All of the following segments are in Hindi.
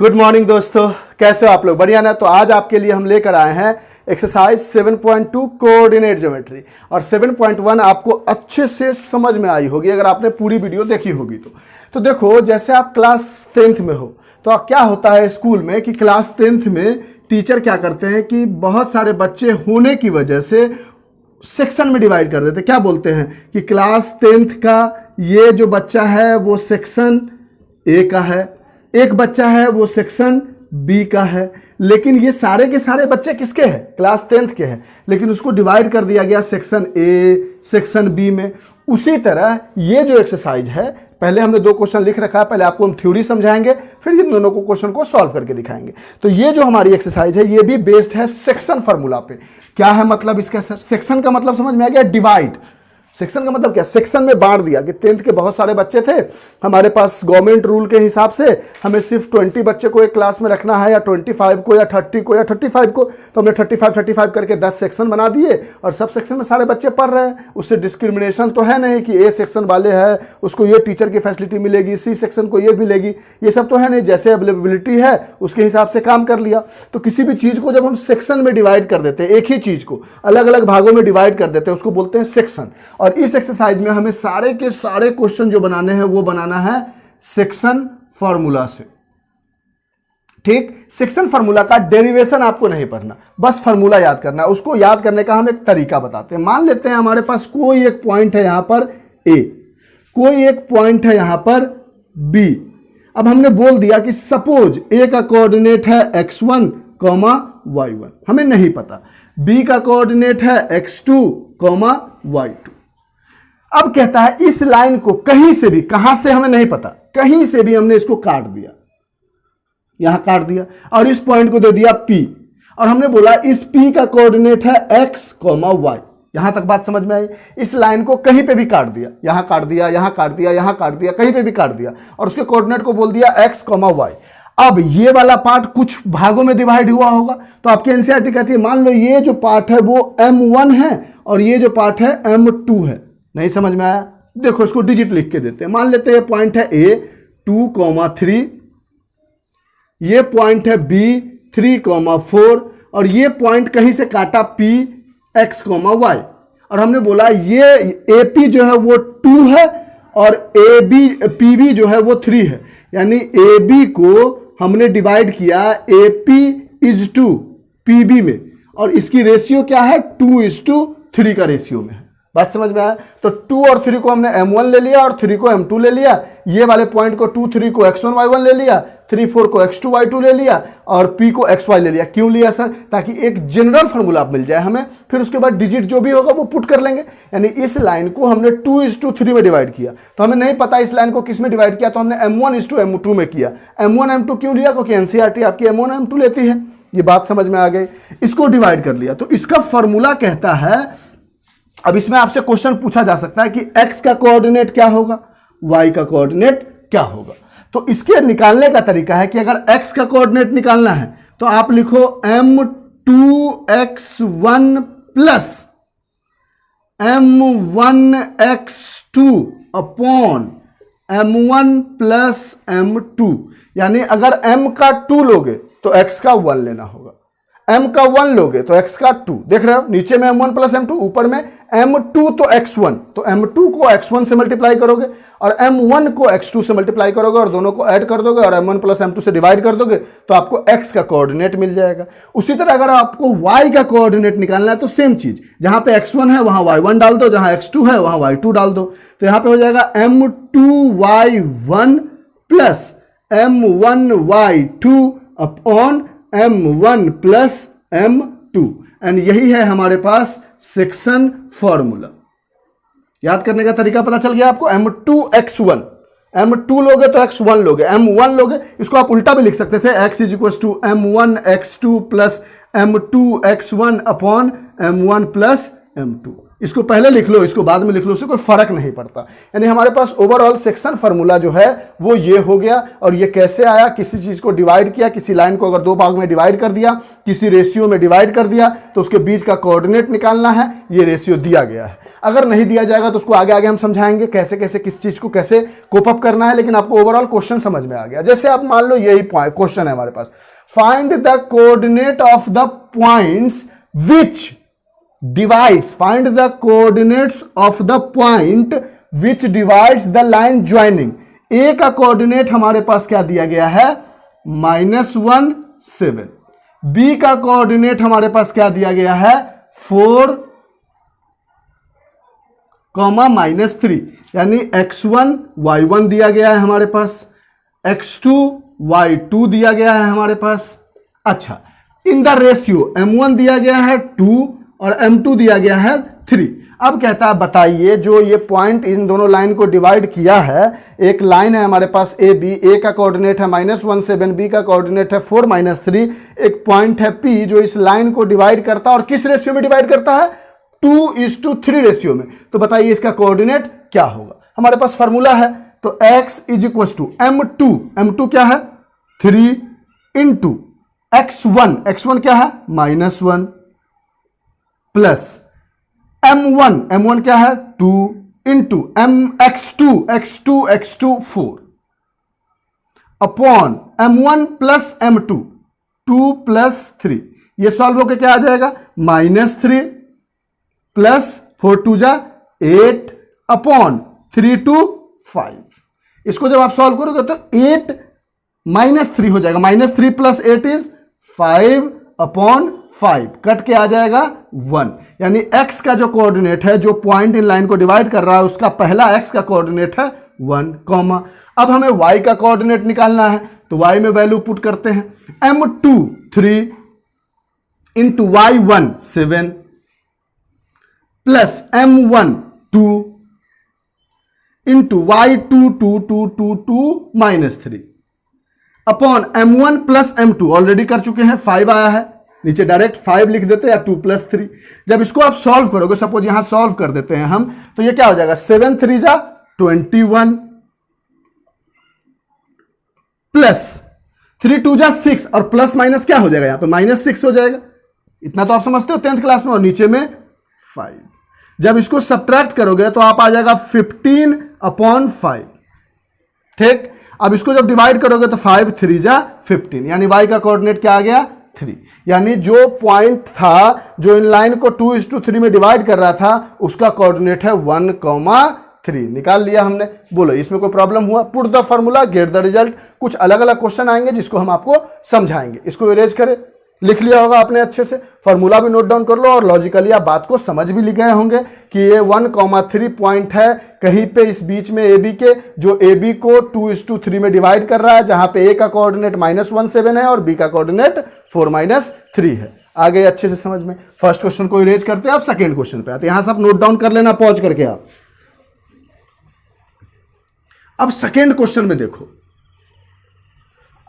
गुड मॉर्निंग दोस्तों, कैसे हो आप लोग? बढ़िया ना। तो आज आपके लिए हम लेकर आए हैं एक्सरसाइज 7.2 कोऑर्डिनेट ज्योमेट्री और 7.1 आपको अच्छे से समझ में आई होगी अगर आपने पूरी वीडियो देखी होगी तो देखो, जैसे आप क्लास 10th में हो तो क्या होता है स्कूल में कि क्लास 10th में टीचर क्या करते हैं कि बहुत सारे बच्चे होने की वजह से सेक्शन में डिवाइड कर देते। क्या बोलते हैं कि क्लास 10th का ये जो बच्चा है वो सेक्शन ए का है, एक बच्चा है वो सेक्शन बी का है, लेकिन ये सारे के सारे बच्चे किसके हैं? क्लास 10th के हैं, लेकिन उसको डिवाइड कर दिया गया सेक्शन ए सेक्शन बी में। उसी तरह ये जो एक्सरसाइज है, पहले हमने दो क्वेश्चन लिख रखा है, पहले आपको हम थ्योरी समझाएंगे, फिर इन दोनों को क्वेश्चन को सॉल्व करके दिखाएंगे। तो ये जो हमारी एक्सरसाइज है ये भी बेस्ड है सेक्शन फार्मूला पे। क्या है मतलब इसका सर? सेक्शन का मतलब समझ में आ गया, डिवाइड। सेक्शन का मतलब क्या? सेक्शन में बांट दिया कि 10th के बहुत सारे बच्चे थे, हमारे पास गवर्नमेंट रूल के हिसाब से हमें सिर्फ 20 बच्चे को एक क्लास में रखना है, या 25 को या 30 को या 35 को, तो हमने 35 करके 10 सेक्शन बना दिए और सब सेक्शन में सारे बच्चे पढ़ रहे हैं। उससे डिस्क्रिमिनेशन तो है नहीं कि ए सेक्शन वाले हैं उसको ये टीचर की फैसिलिटी मिलेगी, सी सेक्शन को ये मिलेगी, ये सब तो है नहीं। जैसे अवेलेबिलिटी है उसके हिसाब से काम कर लिया। तो किसी भी चीज़ को जब हम सेक्शन में डिवाइड कर देते हैं, एक ही चीज़ को अलग अलग भागों में डिवाइड कर देते हैं, उसको बोलते हैं सेक्शन। और इस एक्सरसाइज में हमें सारे के सारे क्वेश्चन जो बनाने हैं वो बनाना है सेक्शन फार्मूला से। ठीक, सेक्शन फार्मूला का डेरिवेशन आपको नहीं पढ़ना, बस फार्मूला याद करना है। उसको याद करने का हम एक तरीका बताते हैं। मान लेते हैं हमारे पास कोई एक पॉइंट है यहां पर ए, कोई एक पॉइंट है यहां पर बी। अब हमने बोल दिया कि सपोज ए का कोऑर्डिनेट है x1, y1, हमें नहीं पता। बी का कोऑर्डिनेट है x2, y2। अब कहता है इस लाइन को कहीं से भी, कहां से हमें नहीं पता, कहीं से भी हमने इसको काट दिया, यहां काट दिया और इस पॉइंट को दे दिया P, और हमने बोला इस P का कोऑर्डिनेट है x, y। यहां तक बात समझ में आई? इस लाइन को कहीं पे भी काट दिया, यहां काट दिया, यहां काट दिया, यहां काट दिया, कहीं पे भी काट दिया और उसके कोऑर्डिनेट को बोल दिया x, y। अब ये वाला पार्ट कुछ भागों में डिवाइड हुआ होगा, तो आपकी एनसीईआरटी कहती है मान लो ये जो पार्ट है वो M1 है और ये जो पार्ट है M2 है। नहीं समझ में आया? देखो इसको डिजिट लिख के देते हैं। मान लेते हैं पॉइंट है A 2, 3, ये पॉइंट है B 3, 4 और ये पॉइंट कहीं से काटा P x, y और हमने बोला ये AP जो है वो 2 है और PB जो है वो 3 है। यानी AB को हमने डिवाइड किया AP is to PB में और इसकी रेशियो क्या है? 2:3 का रेशियो में है। बात समझ में आया? तो 2 और 3 को हमने M1 ले लिया और 3 को M2 ले लिया। ये वाले पॉइंट को 2, 3 को x1, y1 ले लिया, 3, 4 को x2, y2 ले लिया और P को xy ले लिया। क्यों लिया सर? ताकि एक जनरल फार्मूला मिल जाए हमें, फिर उसके बाद डिजिट जो भी होगा वो पुट कर लेंगे। यानी इस लाइन को हमने 2:3 में डिवाइड किया, तो हमें नहीं पता इस लाइन को किस में डिवाइड किया, तो हमने M1:M2 में किया। M1 M2 क्यों लिया? क्योंकि एनसीईआरटी आपकी M1 M2 लेती है। ये बात समझ में आ गई? इसको डिवाइड कर लिया। तो इसका फॉर्मूला कहता है, अब इसमें आपसे क्वेश्चन पूछा जा सकता है कि x का कोऑर्डिनेट क्या होगा, y का कोऑर्डिनेट क्या होगा। तो इसके निकालने का तरीका है कि अगर x का कोऑर्डिनेट निकालना है तो आप लिखो m2x1 plus m1x2 upon m1 plus m2। यानी अगर m का 2 लोगे तो x का 1 लेना होगा, m का 1 लोगे तो x का 2। देख रहे हो नीचे में m1 प्लस m2, ऊपर में m2 तो x1, तो m2 को x1 से मल्टीप्लाई करोगे और m1 को x2 से मल्टीप्लाई करोगे और दोनों को ऐड कर दोगे और m1 प्लस m2 से डिवाइड कर दोगे तो आपको x का कोऑर्डिनेट मिल जाएगा। उसी तरह अगर आपको y का कोऑर्डिनेट निकालना है तो सेम चीज, जहां पे x1 है वहां y1 डाल दो, जहां x2 है वहां y2 डाल दो। तो यहां पे हो जाएगा m2y1 plus m1y2 upon m1 plus m2, and यही है हमारे पास सेक्शन फॉर्मूला। याद करने का तरीका पता चल गया आपको? m2x1, m2 लोगे तो x1 लोगे, m1 लोगे, इसको आप उल्टा भी लिख सकते थे, x = m1x2 plus m2x1 upon m1 plus m2। इसको पहले लिख लो, इसको बाद में लिख लो, उससे कोई फर्क नहीं पड़ता। यानी हमारे पास ओवरऑल सेक्शन फार्मूला जो है वो ये हो गया। और ये कैसे आया? किसी चीज को डिवाइड किया, किसी लाइन को अगर दो भाग में डिवाइड कर दिया, किसी रेशियो में डिवाइड कर दिया, तो उसके बीच का कोऑर्डिनेट निकालना है, ये रेशियो दिया गया है। अगर नहीं दिया जाएगा तो उसको आगे आगे हम समझाएंगे कैसे कैसे किस चीज को कैसे कोप अप करना है, लेकिन आपको ओवरऑल क्वेश्चन समझ में आ गया। जैसे आप मान लो यही पॉइंट क्वेश्चन है हमारे पास, find the coordinate of the points which divides, find the coordinates of the point which divides the line joining. A का कोऑर्डिनेट हमारे पास क्या दिया गया है, -1 7। बी का कोऑर्डिनेट हमारे पास क्या दिया गया है, 4, -3, यानी x1 y1 दिया गया है हमारे पास, x2 y2 दिया गया है हमारे पास। अच्छा, इन द रेशियो m1 दिया गया है 2 और m2 दिया गया है 3। अब कहता है बताइए जो ये पॉइंट इन दोनों लाइन को डिवाइड किया है, एक लाइन है हमारे पास ए बी, ए का कोऑर्डिनेट है -1 7, बी का कोऑर्डिनेट है 4 -3, एक पॉइंट है P जो इस लाइन को डिवाइड करता है और किस रेशियो में डिवाइड करता है, 2:3 रेशियो में। तो बताइए इसका कोऑर्डिनेट क्या होगा। हमारे पास फॉर्मूला है, तो x = m2, m2 क्या है 3 इंटू x1, x1 क्या है -1 प्लस m1, m1 क्या है 2 into x2 4 upon m1 plus m2 2 + 3। ये सॉल्व होकर क्या आ जाएगा, -3 प्लस 4 2 जा 8 अपॉन 3 2 5। इसको जब आप सॉल्व करोगे तो 8 -3 हो जाएगा, -3 + 8 = 5 अपॉन 5, कट के आ जाएगा 1। यानी x का जो कोऑर्डिनेट है, जो पॉइंट इन लाइन को डिवाइड कर रहा है, उसका पहला x का कोऑर्डिनेट है 1, कॉमा। अब हमें y का कोऑर्डिनेट निकालना है, तो y में वैल्यू पुट करते हैं, m2 3 into y1 7 plus m1 2 into y2 2 2 2 2 -3 upon m1 plus m2 already कर चुके हैं, 5 आया है, नीचे डायरेक्ट 5 लिख देते हैं या 2 + 3। जब इसको आप सॉल्व करोगे, सपोज यहां सॉल्व कर देते हैं हम, तो ये क्या हो जाएगा, 7 3 जा 21 प्लस 3 2 जा 6 और प्लस माइनस क्या हो जाएगा, यहां पे -6 हो जाएगा। इतना तो आप समझते हो 10th क्लास में, और नीचे में 5। जब इसको सब्ट्रैक्ट करोगे तो आप आ जाएगा 15 अपॉन 5, ठीक। अब इसको जब डिवाइड करोगे तो 5 3 जा 15, यानी y का कोऑर्डिनेट क्या आ गया 3। यानी जो पॉइंट था जो इन लाइन को 2:3 में डिवाइड कर रहा था, उसका कोऑर्डिनेट है 1,3। निकाल लिया हमने। बोलो इसमें कोई प्रॉब्लम हुआ, put the formula get the result. कुछ अलग अलग क्वेश्चन आएंगे जिसको हम आपको समझाएंगे। इसको इरेज करें, लिख लिया होगा आपने अच्छे से, फॉर्मूला भी नोट डाउन कर लो और लॉजिकली आप बात को समझ भी लिख गए होंगे कि ये 1,3 पॉइंट है कहीं पे इस बीच में AB के, जो AB को 2:3 में डिवाइड कर रहा है, जहां पे A का कोऑर्डिनेट -1 7 है और B का कोऑर्डिनेट 4 -3 है। आ गए अच्छे से समझ में। फर्स्ट क्वेश्चन को इरेज करते हैं, आप सेकेंड क्वेश्चन पे आते हैं। यहां से आप नोट डाउन कर लेना पॉज करके आप। अब सेकेंड क्वेश्चन में देखो,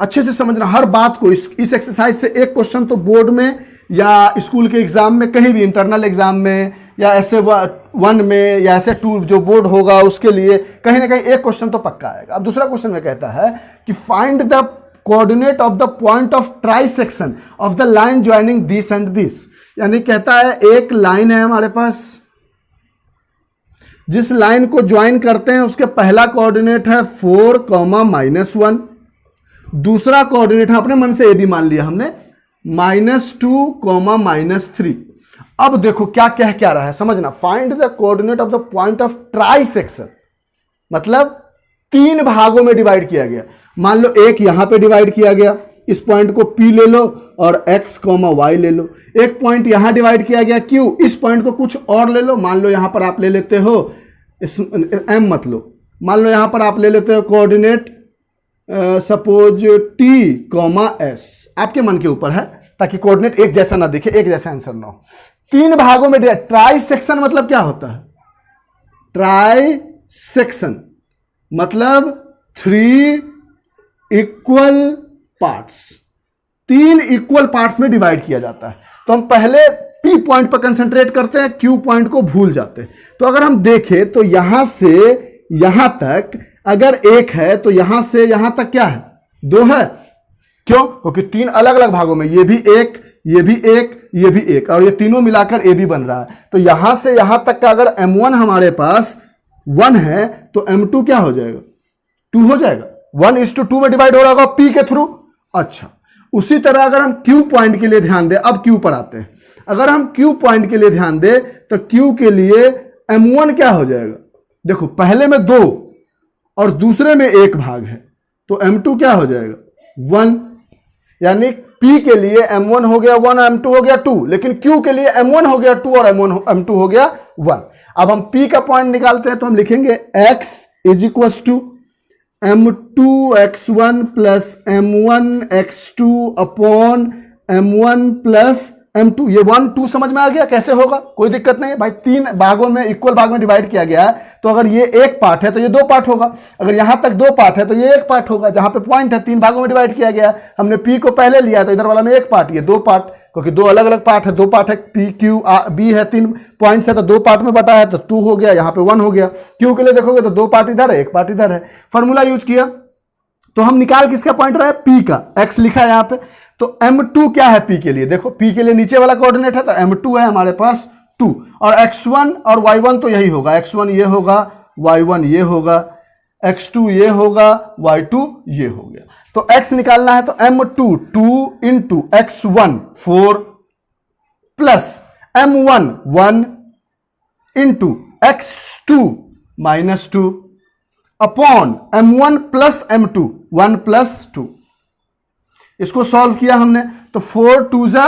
अच्छे से समझना हर बात को। इस एक्सरसाइज से एक क्वेश्चन तो बोर्ड में या स्कूल के एग्जाम में, कहीं भी इंटरनल एग्जाम में या ऐसे 1 में या ऐसे 2 जो बोर्ड होगा उसके लिए कहीं ना कहीं एक क्वेश्चन तो पक्का आएगा। अब दूसरा क्वेश्चन में कहता है कि find the coordinate of the point of trisection of the line joining this and this. यानी कहता है एक लाइन है हमारे पास, जिस लाइन को ज्वाइन करते हैं उसके पहला कोऑर्डिनेट है 4, -1, दूसरा कोऑर्डिनेट है, अपने मन से ए भी मान लिया हमने, -2, -3। अब देखो क्या कह रहा है, समझना। Find the coordinate of the point of trisection, मतलब 3 भागों में डिवाइड किया गया। मान लो एक यहां पे डिवाइड किया गया, इस पॉइंट को P ले लो और x, y ले लो। एक पॉइंट यहां डिवाइड किया गया Q, इस पॉइंट को कुछ और ले लो। मान लो यहां पर आप ले लेते हो M मत लो, मान लो यहां पर आप ले लेते हो कोऑर्डिनेट सपोज T, S, आपके मन के ऊपर है, ताकि कोऑर्डिनेट एक जैसा ना दिखे, एक जैसा आंसर ना हो। 3 भागों में ट्राइसेक्शन मतलब क्या होता है, ट्राइसेक्शन मतलब 3 इक्वल पार्ट्स, 3 इक्वल पार्ट्स में डिवाइड किया जाता है। तो हम पहले P पॉइंट पर कंसंट्रेट करते हैं, Q पॉइंट को भूल जाते हैं। तो अगर हम देखें तो यहां से यहां तक अगर 1 है तो यहां से यहां तक क्या है, 2 है। क्यों? क्योंकि 3 अलग अलग भागों में, ये भी 1, ये भी एक, ये भी एक, और ये तीनों मिलाकर ए बी बन रहा है। तो यहां से यहां तक का अगर m1 हमारे पास 1 है तो m2 क्या हो जाएगा, 2 हो जाएगा। 1:2 में डिवाइड हो रहा होगा p के थ्रू। अच्छा, उसी तरह अगर हम q पॉइंट के लिए ध्यान दें, अब q पर आते हैं। अगर हम q पॉइंट के लिए ध्यान दें तो q के लिए m1 क्या हो जाएगा, देखो पहले में 2 और दूसरे में 1 भाग है, तो m2 क्या हो जाएगा 1। यानी p के लिए m1 हो गया 1 और m2 हो गया 2, लेकिन q के लिए m1 हो गया 2 और m2 हो गया 1। अब हम p का पॉइंट निकालते हैं तो हम लिखेंगे x is equal to m2 x1 plus m1 x2 upon m1 plus m2। ये 1 2 समझ में आ गया कैसे होगा, कोई दिक्कत नहीं भाई। 3 भागों में इक्वल भाग में डिवाइड किया गया है, तो अगर ये एक पार्ट है तो ये 2 पार्ट होगा, अगर यहां तक 2 पार्ट है तो ये 1 पार्ट होगा। जहां पे पॉइंट है 3 भागों में डिवाइड किया गया, हमने p को पहले लिया तो इधर वाला में 1 पार्ट, ये 2 पार्ट, क्योंकि 2 अलग अलग पार्ट है, 2 पार्ट है, p q b है, 3 पॉइंट्स है तो 2 पार्ट में बटा है तो 2 हो गया, यहाँ पे 1 हो गया। q के लिए देखोगे तो 2 पार्ट इधर है, 1 पार्ट इधर है। फॉर्मूला यूज किया तो हम निकाल किसका पॉइंट रहा है, p का, x लिखा है यहाँ पे। तो m2 क्या है p के लिए, देखो p के लिए नीचे वाला कोऑर्डिनेट है तो m2 है हमारे पास 2, और x1 और y1 तो यही होगा, x1 ये होगा, y1 ये होगा, x2 ये होगा, y2 ये हो गया। तो x निकालना है तो m2 2 into x1 4 plus m1 1 into x2 -2 upon m1 plus m2 1 plus 2। इसको सॉल्व किया हमने तो 4 2 जा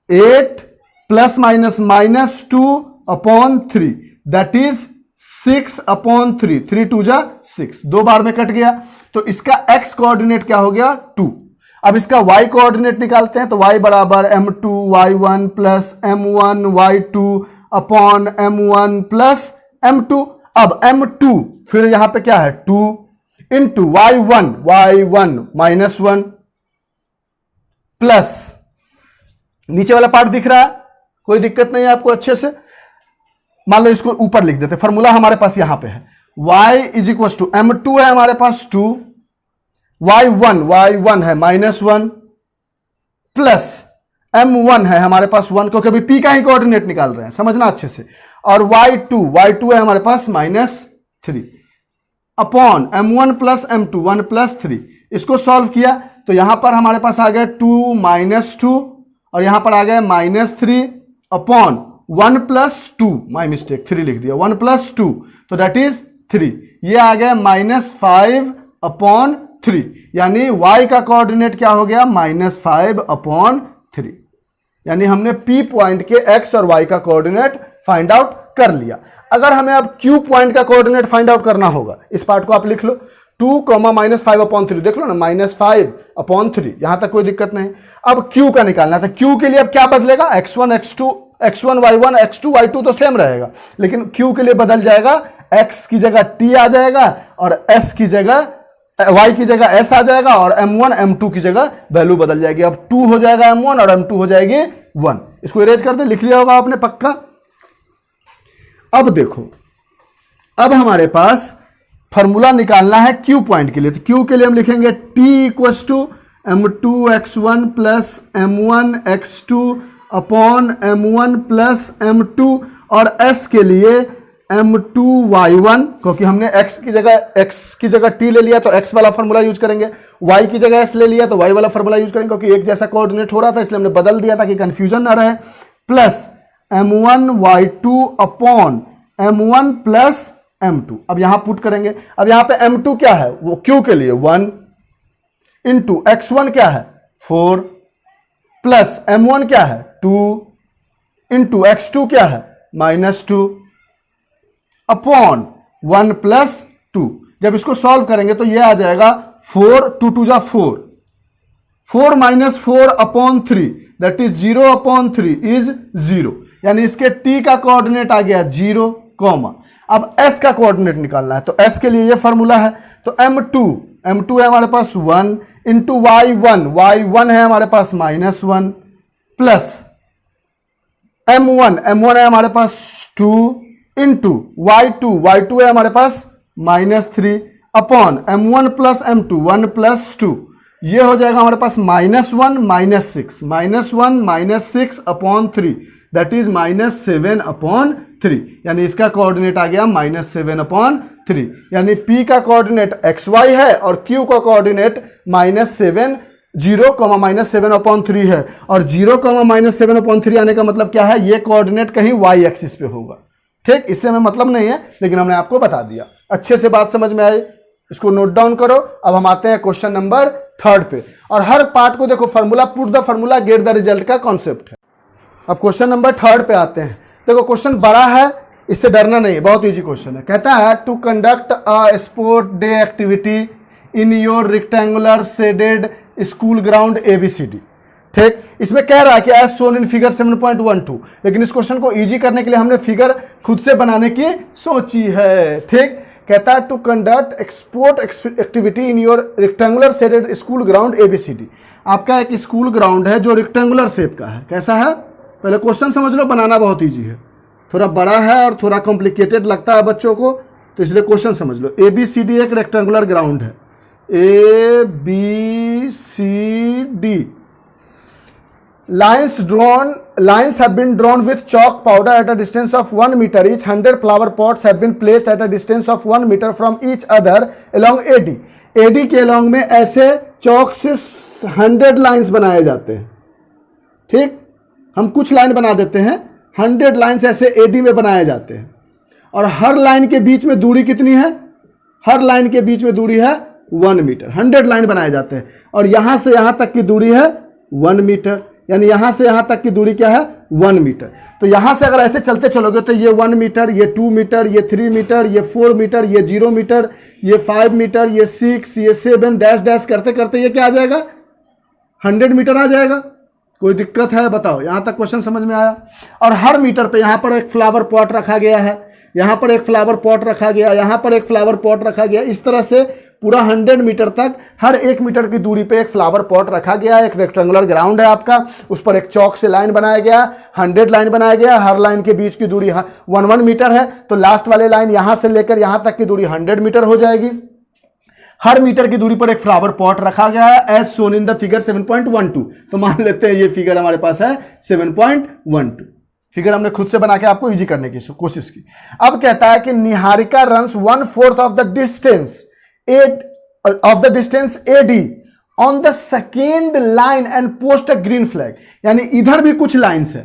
8 plus minus -2 upon 3 that is 6 upon 3, 3 2 जा 6, 2 बार में कट गया। तो इसका x कोऑर्डिनेट क्या हो गया 2। अब इसका y कोऑर्डिनेट निकालते हैं तो y बराबर m2 y1 plus m1 y2 upon m1 plus m2। अब m2 फिर यहां पे क्या है 2 इंटू y1 -1 प्लस नीचे वाला पार्ट दिख रहा है, कोई दिक्कत नहीं है आपको अच्छे से। मान लो इसको ऊपर लिख देते, फॉर्मूला हमारे पास यहां पे है y is equal to m2 है हमारे पास 2, y1 है -1 प्लस m1 है हमारे पास 1, क्योंकि अभी p का ही कोऑर्डिनेट निकाल रहे हैं, समझना अच्छे से। और y2 है हमारे पास -3 upon m1 plus m2 1 plus 3। इसको सॉल्व किया तो यहां पर हमारे पास आ गया 2 -2 और यहां पर आ गया -3 अपॉन 1 प्लस 2, माई मिस्टेक 3 लिख दिया, 1 प्लस 2 तो दैट इज 3। ये आ गया -5 अपॉन 3, यानी y का कोऑर्डिनेट क्या हो गया -5 अपॉन 3। यानी हमने p पॉइंट के x और y का कोऑर्डिनेट फाइंड आउट कर लिया। अगर हमें अब q पॉइंट का कोऑर्डिनेट फाइंड आउट करना होगा, इस पार्ट को आप लिख लो 2 -5 अपॉन 3, देख लो ना -5 अपॉन 3, यहां तक कोई दिक्कत नहीं। अब q का निकालना था, q के लिए अब क्या बदलेगा, x1 y1 x2 y2 तो सेम रहेगा, लेकिन q के लिए बदल जाएगा, x की जगह t आ जाएगा और s की जगह y की जगह s आ जाएगा और m1 m2 की जगह वैल्यू बदल जाएगी। अब 2 हो जाएगा m1 और m2 हो जाएगी 1। इसको इरेज कर दे, लिख लिया होगा आपने पक्का। अब देखो, अब हमारे पास फॉर्मूला निकालना है q पॉइंट के लिए, तो q के लिए हम लिखेंगे t equal to m2 x1 plus m1 x2 upon m1 plus m2, और s के लिए m2 y1, क्योंकि हमने x की जगह t ले लिया तो x वाला फॉर्मूला यूज करेंगे, y की जगह s ले लिया तो y वाला फॉर्मूला यूज करेंगे, क्योंकि एक जैसा कोऑर्डिनेट हो रहा था इसलिए हमने बदल दिया ताकि कंफ्यूजन ना रहे, plus m1 y2 upon m1 plus m2। अब यहां पुट करेंगे, अब यहां पे m2 क्या है, वो q के लिए 1 इंटू x1 क्या है 4 प्लस m1 क्या है 2 इंटू x2 क्या है -2 अपॉन 1 प्लस 2। जब इसको सॉल्व करेंगे तो ये आ जाएगा 4 2 2 जा 4, 4 -4 upon 3 that is 0 upon 3 is 0, यानी इसके t का कोऑर्डिनेट आ गया 0, अब s का कोऑर्डिनेट निकालना है तो s के लिए ये फॉर्मूला है, तो m2 है हमारे पास 1 इंटू y1 है हमारे पास -1 प्लस m1 है हमारे पास 2 इंटू y2 है हमारे पास -3 upon m1 plus m2 1 plus 2, ये हो जाएगा हमारे पास -1 -6 अपॉन 3 दैट इज -7/3, यानी इसका कोऑर्डिनेट आ गया -7/3, यानी P का कोऑर्डिनेट XY है और Q का कोऑर्डिनेट -7 -7/3 है, और 0, -7/3 आने का मतलब क्या है, ये कोऑर्डिनेट कहीं Y एक्सिस पे होगा। ठीक, इससे हमें मतलब नहीं है, लेकिन हमने आपको बता दिया। अच्छे से बात समझ में आई, इसको नोट डाउन करो। अब हम आते हैं क्वेश्चन नंबर 3 पे, और हर पार्ट को देखो, formula, put the formula get the result का कॉन्सेप्ट है। अब क्वेश्चन नंबर 3 पे आते हैं। देखो क्वेश्चन बड़ा है, इससे डरना नहीं है, बहुत इजी क्वेश्चन है। कहता है to conduct a sport day activity in your rectangular shaded school ground ABCD। ठीक, इसमें कह रहा है कि एज शोन इन फिगर 7.12, लेकिन इस क्वेश्चन को इजी करने के लिए हमने फिगर खुद से बनाने की सोची है। ठीक, कहता है to conduct sport activity in your rectangular shaded school ground ABCD। आपका एक स्कूल ग्राउंड है जो रेक्टेंगुलर शेप का है। कैसा है, पहले क्वेश्चन समझ लो, बनाना बहुत ईजी है। थोड़ा बड़ा है और थोड़ा कॉम्प्लिकेटेड लगता है बच्चों को, तो इसलिए क्वेश्चन समझ लो। ABCD एक रेक्टेंगुलर ग्राउंड है, ABCD। Lines have been drawn with chalk powder at a distance of 1 meter each. 100 flower pots have been placed at a distance of 1 meter from each other along AD. AD के along में ऐसे चौक से 100 लाइन्स बनाए जाते हैं। ठीक, हम कुछ लाइन बना देते हैं, 100 लाइन्स ऐसे AD में बनाए जाते हैं, और हर लाइन के बीच में दूरी कितनी है, हर लाइन के बीच में दूरी है 1 मीटर। 100 लाइन बनाए जाते हैं, और यहां से यहां तक की दूरी है 1 मीटर, यानी यहां से यहां तक की दूरी क्या है, 1 मीटर। तो यहां से अगर ऐसे चलते चलोगे तो ये 1 मीटर, ये 2 मीटर, ये 3 मीटर, ये 4 मीटर, ये 0 मीटर, ये 5 मीटर, ये 6, ये 7, डैश डैश करते करते ये क्या आ जाएगा, 100 मीटर आ जाएगा। कोई दिक्कत है बताओ, यहां तक क्वेश्चन समझ में आया। और हर मीटर पे यहां पर एक फ्लावर पॉट रखा गया है, यहां पर एक फ्लावर पॉट रखा गया, यहां पर एक फ्लावर पॉट रखा गया। इस तरह से पूरा 100 मीटर तक हर 1 मीटर की दूरी पे एक फ्लावर पॉट रखा गया है। एक रेक्टेंगुलर ग्राउंड है आपका, उस पर एक चौक से लाइन बनाया गया, 100 लाइन बनाया गया, हर लाइन के बीच की दूरी 1 मीटर है। तो लास्ट वाले लाइन यहां से लेकर यहां तक की दूरी 100 मीटर हो जाएगी। हर मीटर की दूरी पर एक फ्लावर पॉट रखा गया है as shown in the figure 7.12। तो मान लेते हैं ये फिगर हमारे पास है 7.12। फिगर हमने खुद से बना के आपको इजी करने की कोशिश की। अब कहता है कि Niharika runs 1/4 of the distance AD on the second line and post a green flag. यानी इधर भी कुछ लाइन्स है,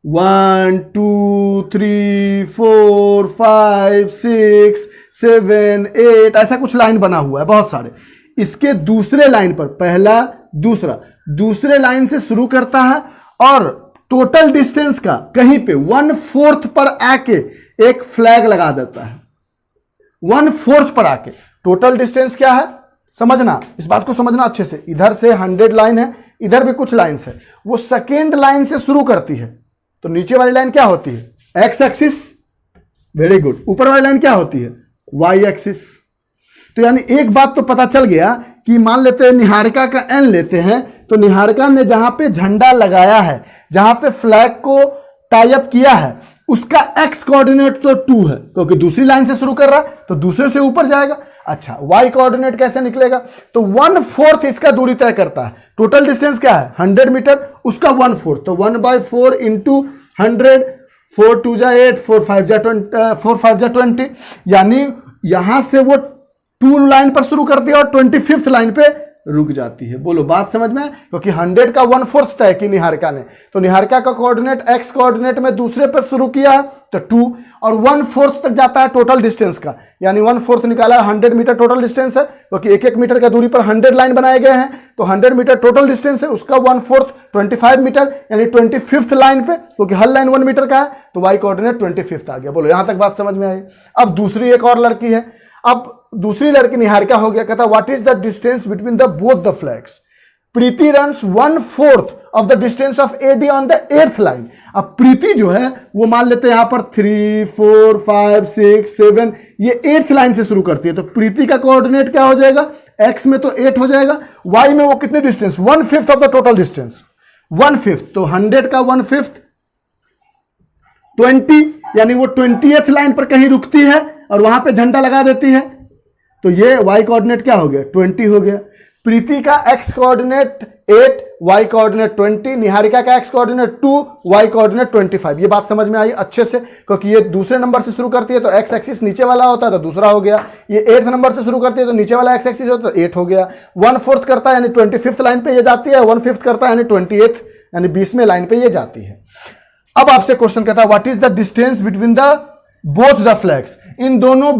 1 2 3 4 5 6 7 8, ऐसा कुछ लाइन बना हुआ है बहुत सारे। इसके दूसरे लाइन पर, पहला दूसरे लाइन से शुरू करता है, और टोटल डिस्टेंस का कहीं पे 1/4 पर आके एक फ्लैग लगा देता है। 1/4 पर आके टोटल डिस्टेंस क्या है समझना, इस बात को समझना अच्छे से। इधर से 100 लाइन है, इधर भी कुछ लाइन्स है, वो सेकेंड लाइन से शुरू करती है। तो नीचे वाली लाइन क्या होती है, एक्स एक्सिस, वेरी गुड। ऊपर वाली लाइन क्या होती है, वाई एक्सिस। तो यानी एक बात तो पता चल गया कि मान लेते हैं निहारिका का एन लेते हैं, तो निहारिका ने जहां पे झंडा लगाया है, जहां पे फ्लैग को टाई अप किया है, उसका एक्स कोऑर्डिनेट तो 2 है, क्योंकि दूसरी लाइन से शुरू कर रहा है तो दूसरे से ऊपर जाएगा। अच्छा, वाई कोऑर्डिनेट कैसे निकलेगा, तो 1/4 इसका दूरी तय करता है। टोटल डिस्टेंस क्या है 100 मीटर, उसका 1/4, तो 1/4 इंटू 100, 4 2 जा 8, 4 5 जा 20, यानी यहां से वो 2 लाइन पर शुरू करती है और 25th लाइन पे रुक जाती है। बोलो बात समझ में, क्योंकि 100 का 1/4 तय की निहारिका ने, तो निहारिका का कोऑर्डिनेट एक्स कोऑर्डिनेट में दूसरे पर शुरू किया तो 2, और 1/4 तक जाता है टोटल डिस्टेंस का, यानी 1/4 निकाला 100 मीटर टोटल डिस्टेंस है, क्योंकि 1-1 मीटर का दूरी पर 100 लाइन बनाए गए हैं, तो 100 मीटर टोटल डिस्टेंस है, उसका 1/4 25 मीटर, यानी 25th लाइन पे, क्योंकि हर लाइन 1 मीटर का है, तो वाई कोऑर्डिनेट 25th आ गया। बोलो यहां तक बात समझ में आई। अब दूसरी एक और लड़की है, अब दूसरी लड़की निहारिका हो गया, कहता what is the distance between the both the flags. Preeti runs 1/4 of the distance of AD on the 8th line. अब प्रीति जो है वो मान लेते हैं यहां पर 3 4 5 6 7, ये 8th लाइन से शुरू करती है, तो प्रीति का कोऑर्डिनेट क्या हो जाएगा, एक्स में तो 8 हो जाएगा, वाई में वो कितने distance 1/5 of the total distance, 1/5, तो 100 का 1/5 20, यानी वो 20th लाइन पर कहीं रुकती है और वहां पे झंडा लगा देती है, तो ये y कोऑर्डिनेट क्या हो गया 20 हो गया। प्रीति का x coordinate 8, y coordinate 20, Niharika का x कोऑर्डिनेट 2, y कोऑर्डिनेट 25। ये बात समझ में आई अच्छे से, क्योंकि ये दूसरे नंबर से शुरू करती है तो x एक्सिस नीचे वाला होता है तो दूसरा हो गया। ये 8th नंबर से शुरू करती है तो नीचे वाला x एक्सिस होता है तो 8 हो गया। 1/4 करता है यानी 25th लाइन पे ये जाती है, 1/5 करता है यानी 28th यानी 20वें लाइन पे ये जाती है। अब आपसे क्वेश्चन कहता है what is the distance between the both the flags, इन दोनों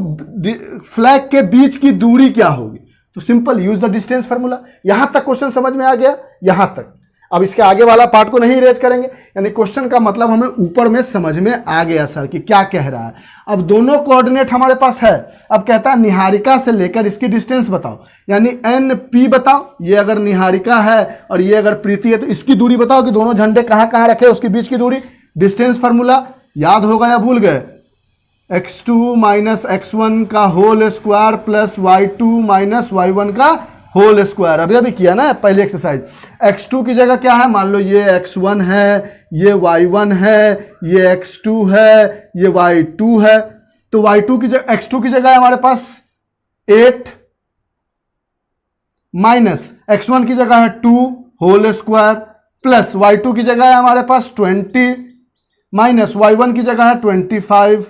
फ्लैग के बीच की दूरी क्या होगी। तो simple use the distance formula. यहां तक क्वेश्चन समझ में आ गया, यहां तक। अब इसके आगे वाला पार्ट को नहीं इरेज करेंगे, यानी क्वेश्चन का मतलब हमें ऊपर में समझ में आ गया सर कि क्या कह रहा है। अब दोनों कोऑर्डिनेट हमारे पास है, अब कहता है निहारिका से लेकर इसकी डिस्टेंस बताओ, यानी NP बताओ। ये अगर निहारिका है और ये अगर प्रीति है तो इसकी दूरी बताओ कि दोनों झंडे कहां कहां रखे, उसके बीच की दूरी। डिस्टेंस फार्मूला याद होगा या भूल गए, x2 माइनस x1 का whole square plus y2 minus y1 का होल स्क्वायर। अभी अभी किया ना पहले एक्सरसाइज। x2 की जगह क्या है, मान लो ये x1 है, ये y1 है, ये x2 है, ये y2 है। तो y2 की जगह x2 की जगह है हमारे पास 8 माइनस x1 की जगह है 2 होल स्क्वायर प्लस y2 की जगह है हमारे पास 20 माइनस y1 की जगह है 25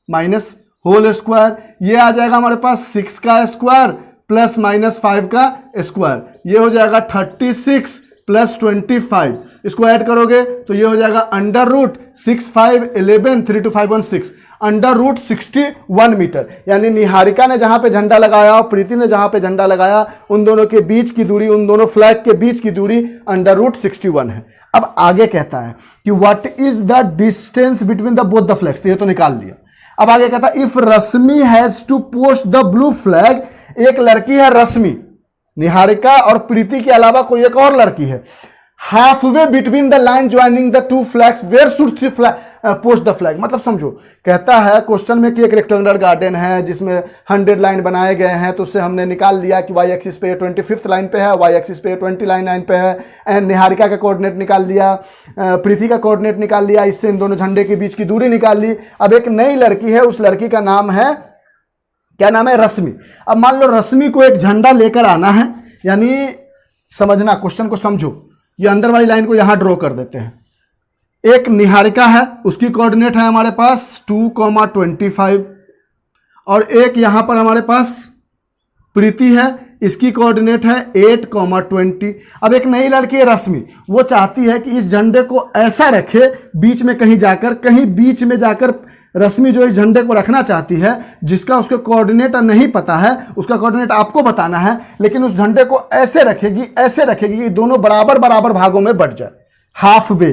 माइनस होल स्क्वायर। ये आ जाएगा हमारे पास 6 का स्क्वायर प्लस माइनस 5 का स्क्वायर। ये हो जाएगा 36 प्लस 25। इसको ऐड करोगे तो ये हो जाएगा under root 6 5 11 3 2 5 1 6 under root 61 metre. यानी निहारिका ने जहां पे झंडा लगाया और प्रीति ने जहां पे झंडा लगाया, उन दोनों के बीच की दूरी, उन दोनों फ्लैग के बीच की दूरी अंडर रूट 61 है। अब आगे कहता है कि what is the distance between the both the flags, ये तो निकाल लिया। अब आगे कहता है if Rashmi has to post the blue flag, एक लड़की है रश्मि, निहारिका और प्रीति के अलावा कोई एक और लड़की है, half way between the line joining the two flags where should she post the flag. मतलब समझो, कहता है क्वेश्चन में कि एक रेक्टेंगुलर गार्डन है जिसमें 100 लाइन बनाए गए हैं, तो उससे हमने निकाल लिया कि वाई एक्सिस पे 25th लाइन पे है, वाई एक्सिस पे 20 लाइन पे है, एंड निहारिका का कोऑर्डिनेट निकाल लिया, प्रीति का कोऑर्डिनेट निकाल लिया, इससे इन दोनों झंडे के बीच की दूरी निकाल ली। अब एक नई लड़की है, उस लड़की का नाम है, क्या नाम है, रश्मि। अब मान लो रश्मि को एक झंडा लेकर आना है, यानी समझना, क्वेश्चन को समझो। ये अंदर वाली लाइन को यहां ड्रॉ कर देते हैं। एक निहारिका है, उसकी कोऑर्डिनेट है हमारे पास 2,25 और एक यहां पर हमारे पास प्रीति है, इसकी कोऑर्डिनेट है 8,20। अब एक नई लड़की है रश्मि, वो चाहती है कि इस झंडे को ऐसा रखे बीच में कहीं जाकर, कहीं बीच में जाकर रश्मि जो इस झंडे को रखना चाहती है, जिसका उसके कोऑर्डिनेट नहीं पता है, उसका कोऑर्डिनेट आपको बताना है, लेकिन उस झंडे को ऐसे रखेगी कि दोनों बराबर बराबर भागों में बट जाए, half way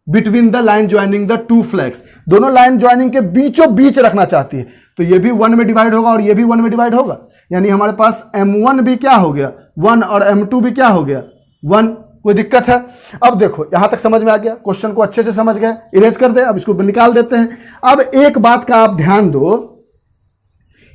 between the line joining the two flags. दोनों लाइन ज्वाइनिंग के बीचों बीच रखना चाहती है, तो ये भी 1 में डिवाइड होगा और ये भी 1 में डिवाइड होगा, यानी हमारे पास M1 भी क्या हो गया 1 और M2 भी क्या हो गया 1। कोई दिक्कत है? अब देखो यहां तक समझ में आ गया, क्वेश्चन को अच्छे से समझ गए, इरेज कर दे, अब इसको निकाल देते हैं। अब एक बात का आप ध्यान दो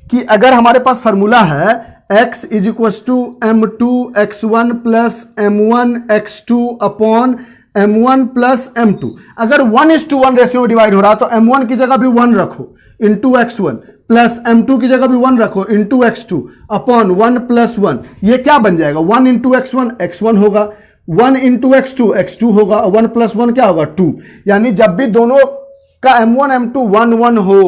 कि अगर हमारे पास फॉर्मूला है x is equal to M2 x1 plus M1 x2 upon M1 plus M2, अगर 1:1 रेशियो में डिवाइड हो रहा तो M1 की जगह भी 1 रखो इंटू x1 प्लस M2 की जगह भी 1 रखो इंटू x2 अपॉन 1 प्लस 1। ये क्या बन जाएगा 1 इंटू x1 x1 होगा, 1 इंटू x2 x2 होगा, 1 प्लस 1 क्या होगा 2। यानी जब भी दोनों का M1 M2 1 1 हो,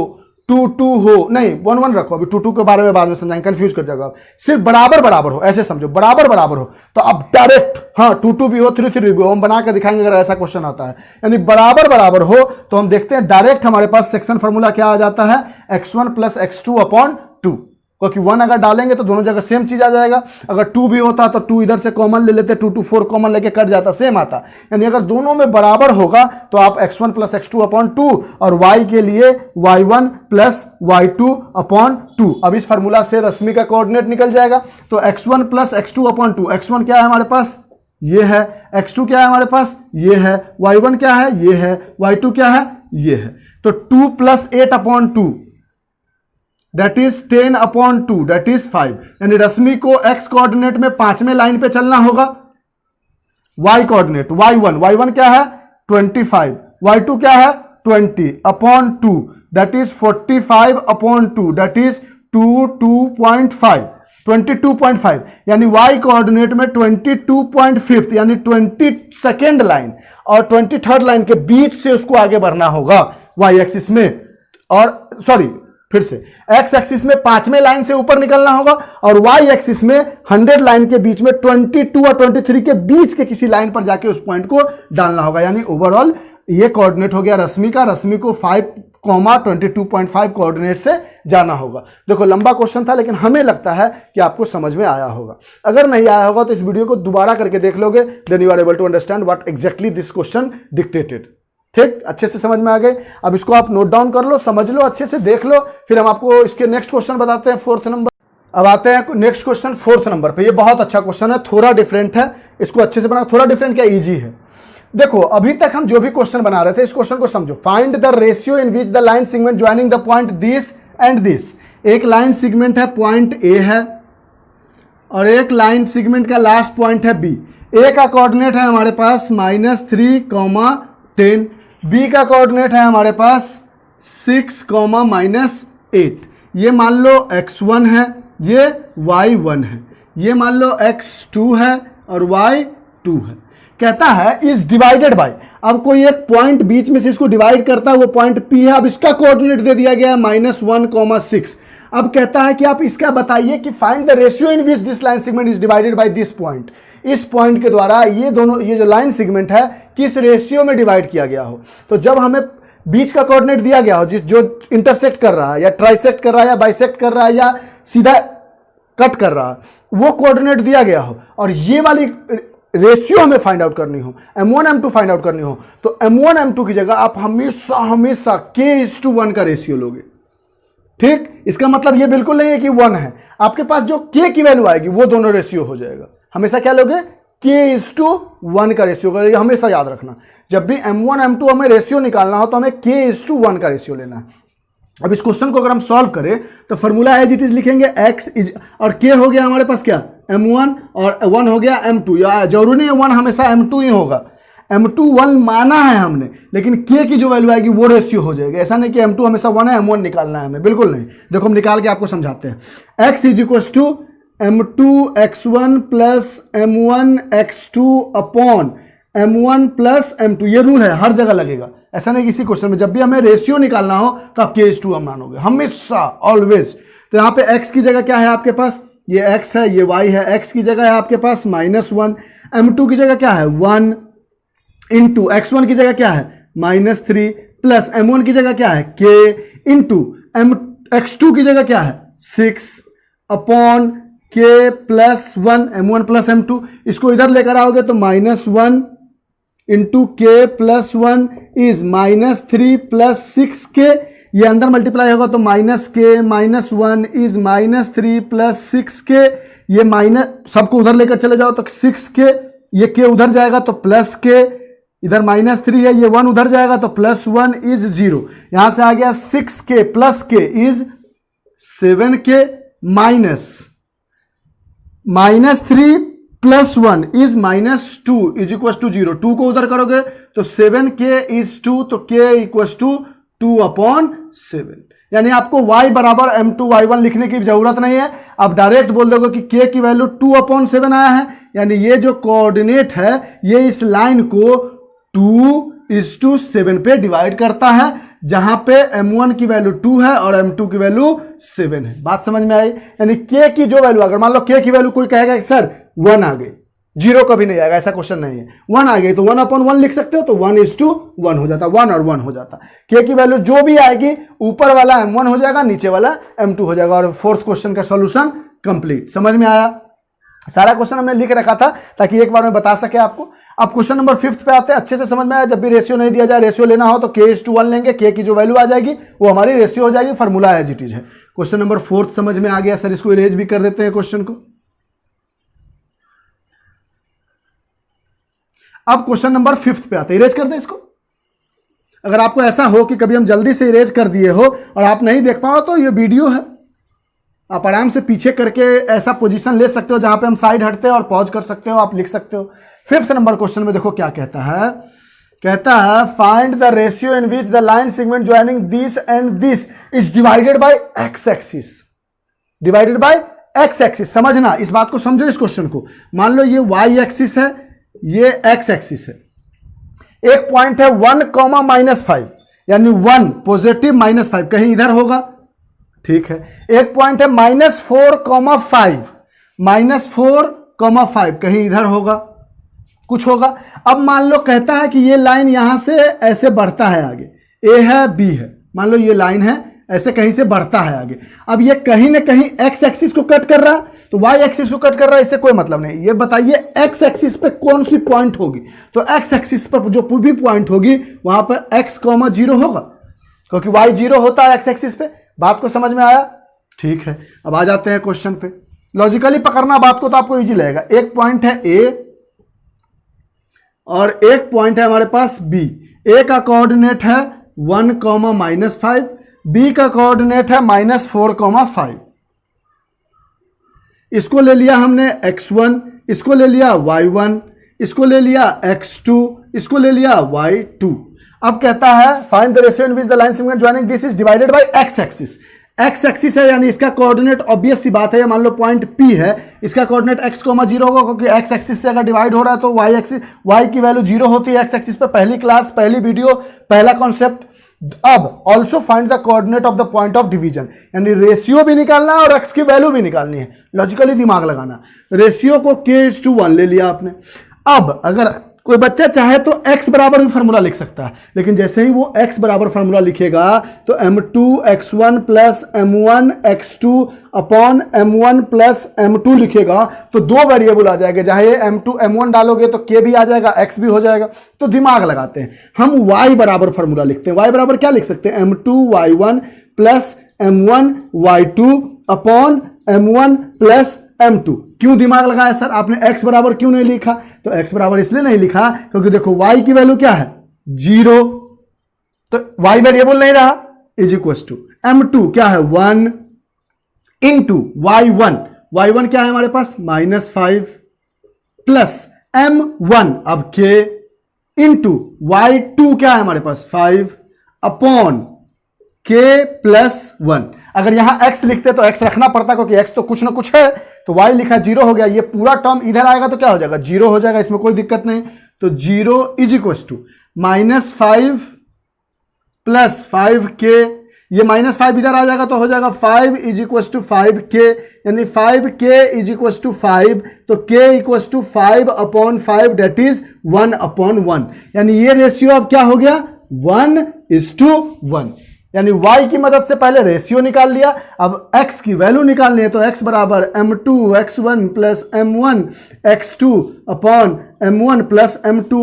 2 2 हो, नहीं 1 1 रखो, अभी 2 2 के बारे में बाद में समझाएंगे, कंफ्यूज कर जाएगा। सिर्फ बराबर बराबर हो, ऐसे समझो, बराबर बराबर हो तो अब डायरेक्ट, हाँ 2 2 भी हो 3 3 भी हो, हम बना के दिखाएंगे अगर ऐसा क्वेश्चन आता है। यानी बराबर बराबर हो तो हम देखते हैं डायरेक्ट हमारे पास सेक्शन फॉर्मूला क्या आ जाता है x1 प्लस x2 अपॉन 2, क्योंकि 1 अगर डालेंगे तो दोनों जगह सेम चीज आ जाएगा। अगर 2 भी होता तो 2 इधर से कॉमन ले लेते, 2 2 4 कॉमन लेके कट जाता, सेम आता। यानी अगर दोनों में बराबर होगा तो आप x1 प्लस x2 अपॉन 2 और y के लिए y1 प्लस y2 अपॉन 2। अब इस फार्मूला से रश्मि का कोऑर्डिनेट निकल जाएगा, तो x1 plus x2 upon 2, x1 क्या है हमारे पास ये है, x2 क्या है हमारे पास ये है, y1 क्या है ये है, y2 क्या है ये है। तो 2 plus 8 upon 2 that is 10 upon 2 that is 5। यानी रश्मि को x कोऑर्डिनेट में 5वें लाइन पे चलना होगा, y कोऑर्डिनेट y1 क्या है 25, y2 क्या है 20 upon 2 that is 45 upon 2 that is 2 2.5। 22.5 यानी y कोऑर्डिनेट में 22.5 यानी 22nd लाइन और 23rd लाइन के बीच से उसको आगे बढ़ना होगा y एक्सिस में, और सॉरी फिर से x एक्सिस में 5वें लाइन से ऊपर निकलना होगा और y एक्सिस में 100 लाइन के बीच में 22 और 23 के बीच के किसी लाइन पर जाके उस पॉइंट को डालना होगा। यानी ओवरऑल ये कोऑर्डिनेट हो गया रश्मि का, रश्मि को 5,22.5 कोऑर्डिनेट से जाना होगा। देखो लंबा क्वेश्चन था लेकिन हमें लगता है कि आपको समझ में आया होगा। अगर नहीं आया होगा तो इस वीडियो को दोबारा करके देख लोगे, then you are able to understand what exactly this question dictated. ठीक, अच्छे से समझ में आ गए। अब इसको आप नोट डाउन कर लो, समझ लो, अच्छे से देख लो, फिर हम आपको इसके नेक्स्ट क्वेश्चन बताते हैं 4th नंबर। अब आते हैं नेक्स्ट क्वेश्चन 4th नंबर पे। ये बहुत अच्छा क्वेश्चन है, थोड़ा डिफरेंट है, इसको अच्छे से बना। थोड़ा डिफरेंट क्या, इजी है। देखो अभी तक हम जो भी क्वेश्चन बना रहे थे इस क्वेश्चन को समझो। Find the ratio in which the line segment joining the point this and this. एक लाइन सेगमेंट है पॉइंट ए है और एक लाइन सेगमेंट का लास्ट पॉइंट है बी। ए का कोऑर्डिनेट है हमारे पास -3, 10। बी का कोऑर्डिनेट है हमारे पास 6, -8। ये मान लो x1 है, ये y1 है, ये मान लो x2 है और y2 है। कहता है इज डिवाइडेड बाय, अब कोई एक पॉइंट बीच में से इसको डिवाइड करता है, वो पॉइंट P है। अब इसका कोऑर्डिनेट दे दिया गया है -1, 6। अब कहता है कि आप इसका बताइए कि find the ratio in which this line segment is divided by this point. इस पॉइंट के द्वारा ये जो लाइन सेगमेंट है किस रेशियो में डिवाइड किया गया हो। तो जब हमें बीच का कोऑर्डिनेट दिया गया हो, जो इंटरसेक्ट कर रहा है या ट्राइसेक्ट कर रहा है या बाइसेक्ट कर रहा है या सीधा कट कर रहा है, वो कोऑर्डिनेट दिया गया हो और ये वाली रेशियो हमें फाइंड आउट करनी हो, m1 m2 फाइंड आउट करनी हो, तो m1 m2 की जगह आप हमेशा k:1 का रेशियो लोगे। ठीक, इसका मतलब ये बिल्कुल नहीं है कि 1 है, आपके पास जो k की वैल्यू आएगी वो दोनों रेशियो हो जाएगा। हमेशा क्या लोगे, k:1 का रेशियो करेगा। हमेशा याद रखना, जब भी m1 m2 हमें रेशियो निकालना हो तो हमें k:1 का रेशियो लेना है। अब इस क्वेश्चन को अगर हम सॉल्व करें तो फॉर्मूला एज इट इज लिखेंगे, x इज और k हो गया हमारे पास क्या, m1 और 1 हो गया m2। या जरूरी नहीं है 1 हमेशा m2 ही होगा, m2 1 माना है हमने, लेकिन k की जो वैल्यू आएगी वो रेशियो हो जाएगी। ऐसा नहीं कि m2 हमेशा 1 है, m1 निकालना है हमें, बिल्कुल नहीं। देखो हम निकाल के आपको समझाते हैं। x is equal to m2 x1 plus m1 x2 upon m1 plus m2। ये रूल है, हर जगह लगेगा, ऐसा नहीं किसी क्वेश्चन में। जब भी हमें रेशियो निकालना हो तो आप k:2 मानोगे हमेशा, ऑलवेज। तो यहाँ पे x की जगह क्या है आपके पास, ये x है, ये y है। x की जगह है आपके पास -1, m2 की जगह क्या है 1 इंटू x1 की जगह क्या है -3 प्लस m1 की जगह क्या है k इंटू x2 की जगह क्या है 6 upon k plus 1, m1 plus m2। इसको इधर लेकर आओगे तो -1 into k plus 1 is -3 plus 6k। ये अंदर मल्टीप्लाई होगा तो -k -1 इज -3 प्लस 6k। ये माइनस सबको उधर लेकर चले जाओ तो 6k, ये k उधर जाएगा तो प्लस k, इधर -3 है, ये 1 उधर जाएगा तो +1 इज 0। यहां से आ गया 6k plus k is 7k -3 plus 1 is -2 is equal to 0। 2 को उधर करोगे तो 7k इज 2, तो k इक्वल टू 2/7। यानी आपको y बराबर m2 y1 लिखने की जरूरत नहीं है, आप डायरेक्ट बोल दोगे कि k की वैल्यू 2/7 आया है। यानी ये जो कोऑर्डिनेट है ये इस लाइन को 2:7 पे डिवाइड करता है, जहां पे m1 की वैल्यू 2 है और m2 की वैल्यू 7 है। बात समझ में आई। यानी k की जो वैल्यू, अगर मान लो k की वैल्यू कोई कहेगा कि सर 1 आ गई, 0 कभी नहीं आएगा, ऐसा क्वेश्चन नहीं है। 1 आ गई तो 1/1 लिख सकते हो, तो 1:1 हो जाता, 1 और 1 हो जाता। k की वैल्यू जो भी आएगी ऊपर वाला m1 हो जाएगा, नीचे वाला m2 हो जाएगा, और 4th क्वेश्चन का सॉल्यूशन कंप्लीट। समझ में आया। सारा क्वेश्चन हमने लिख रखा था ताकि एक बार में बता सके आपको। अब क्वेश्चन नंबर 5th पे आते हैं। अच्छे से समझ में आया। जब भी रेशियो नहीं दिया जाए, रेशियो लेना हो तो k:1 लेंगे, k की जो वैल्यू आ जाएगी वो हमारी रेशियो हो जाएगी, फॉर्मूला एज इट इज है। क्वेश्चन नंबर 4th समझ में आ गया। सर इसको इरेज भी कर देते हैं क्वेश्चन को। अब क्वेश्चन नंबर 5th पे आते हैं। इरेज कर दें इसको। अगर आपको ऐसा हो कि कभी हम जल्दी से इरेज कर दिए हो और आप नहीं देख पाओ तो ये वीडियो है, आप आराम से पीछे करके ऐसा पोजीशन ले सकते हो जहां पे हम साइड हटते हैं और पॉज कर सकते हो, आप लिख सकते हो। 5th नंबर क्वेश्चन में देखो क्या कहता है। कहता है find the ratio in which the line segment joining this and this is divided by x axis. Divided by x axis, समझना इस बात को, समझो इस क्वेश्चन को। मान लो ये वाई एक्सिस है, ये एक्स एक्सिस है। एक पॉइंट है 1,-5, यानी 1 पॉजिटिव -5 कहीं इधर होगा, ठीक है। एक पॉइंट है -4,5, -4,5 कहीं इधर होगा, कुछ होगा। अब मान लो कहता है कि ये लाइन यहां से ऐसे बढ़ता है आगे, ए है बी है, मान लो ये लाइन है ऐसे कहीं से बढ़ता है आगे। अब ये कहीं ना कहीं एक्स एक्सिस को कट कर रहा है, तो वाई एक्सिस को कट कर रहा है, इससे कोई मतलब नहीं। ये बताइए एक्स एक्सिस पे कौन सी पॉइंट होगी? तो एक्स एक्सिस पर जो भी पॉइंट होगी वहां पर x, 0 होगा, क्योंकि y 0 होता है एक्स एक्सिस पे। बात को समझ में आया? ठीक है, अब आ जाते हैं क्वेश्चन पे। लॉजिकली पकड़ना बात को तो आपको इजी लगेगा। एक पॉइंट है a और एक पॉइंट है हमारे पास b। a का कोऑर्डिनेट है 1,-5, b का कोऑर्डिनेट है -4,5। इसको ले लिया हमने x1, इसको ले लिया y1, इसको ले लिया x2, इसको ले लिया y2। अब कहता है find the ratio in which the line segment joining this is divided by x axis. x axis है यानी इसका कोऑर्डिनेट ऑब्वियस सी बात है, मान लो पॉइंट P है, इसका कोऑर्डिनेट x, 0 होगा, क्योंकि x एक्सिस से अगर डिवाइड हो रहा है तो y एक्सिस, y की वैल्यू 0 होती है x एक्सिस पे। पहली क्लास, पहली वीडियो, पहला कॉन्सेप्ट। अब also find the coordinate of the point of division, यानी रेशियो भी निकालना है और x की वैल्यू भी निकालनी है। लॉजिकली दिमाग लगाना। रेशियो को k:1 ले लिया आपने। अब अगर कोई बच्चा चाहे तो x बराबर भी फॉर्मूला लिख सकता है, लेकिन जैसे ही वो x बराबर फॉर्मूला लिखेगा तो m2x1 plus m1 x2 upon m1 plus m2 लिखेगा, तो दो वेरिएबल आ जाएंगे। चाहे m2 m1 डालोगे तो k भी आ जाएगा, x भी हो जाएगा। तो दिमाग लगाते हैं, हम y बराबर फॉर्मूला लिखते हैं। y बराबर क्या लिख सकते हैं? m2y1 plus m1 y2 upon m1 plus m2। क्यों दिमाग लगाया सर आपने? x बराबर क्यों नहीं लिखा? तो x बराबर इसलिए नहीं लिखा क्योंकि देखो y की वैल्यू क्या है? 0, तो y वेरिएबल नहीं रहा, इज इक्वल टू m2 क्या है? 1 इंटू y1, y1 क्या है हमारे पास? -5 प्लस m1 अब k इंटू y2 क्या है हमारे पास? 5 अपॉन k प्लस 1। अगर यहां x लिखते तो x रखना पड़ता, क्योंकि x तो कुछ ना कुछ है, तो y लिखा 0 हो गया। ये पूरा टर्म इधर आएगा तो क्या हो जाएगा? 0 हो जाएगा, इसमें कोई दिक्कत नहीं। तो 0 is equal to -5 plus 5k, ये -5 इधर आ जाएगा तो हो जाएगा 5 इज इक्वल टू 5k, यानी 5k इज इक्वल टू 5, तो k equal to 5 upon 5 that is 1/1, यानी ये रेशियो अब क्या हो गया? 1:1, यानी y की मदद से पहले रेशियो निकाल लिया, अब x की वैल्यू निकालनी है। तो x बराबर m2 x1 plus m1 x2 upon m1 plus m2।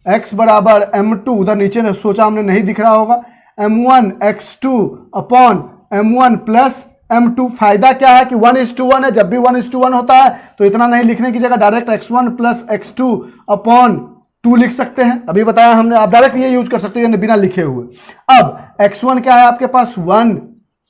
x बराबर m2, उधर नीचे ने सोचा हमने नहीं दिख रहा होगा, m1 x2 upon m1 plus m2। फायदा क्या है कि 1:1 है, जब भी 1:1 होता है तो इतना नहीं लिखने की जगह direct x1 plus x2 upon 2 लिख सकते हैं। अभी बताया हमने, आप डायरेक्ट ये यूज कर सकते हो बिना लिखे हुए। अब x1 क्या है आपके पास? 1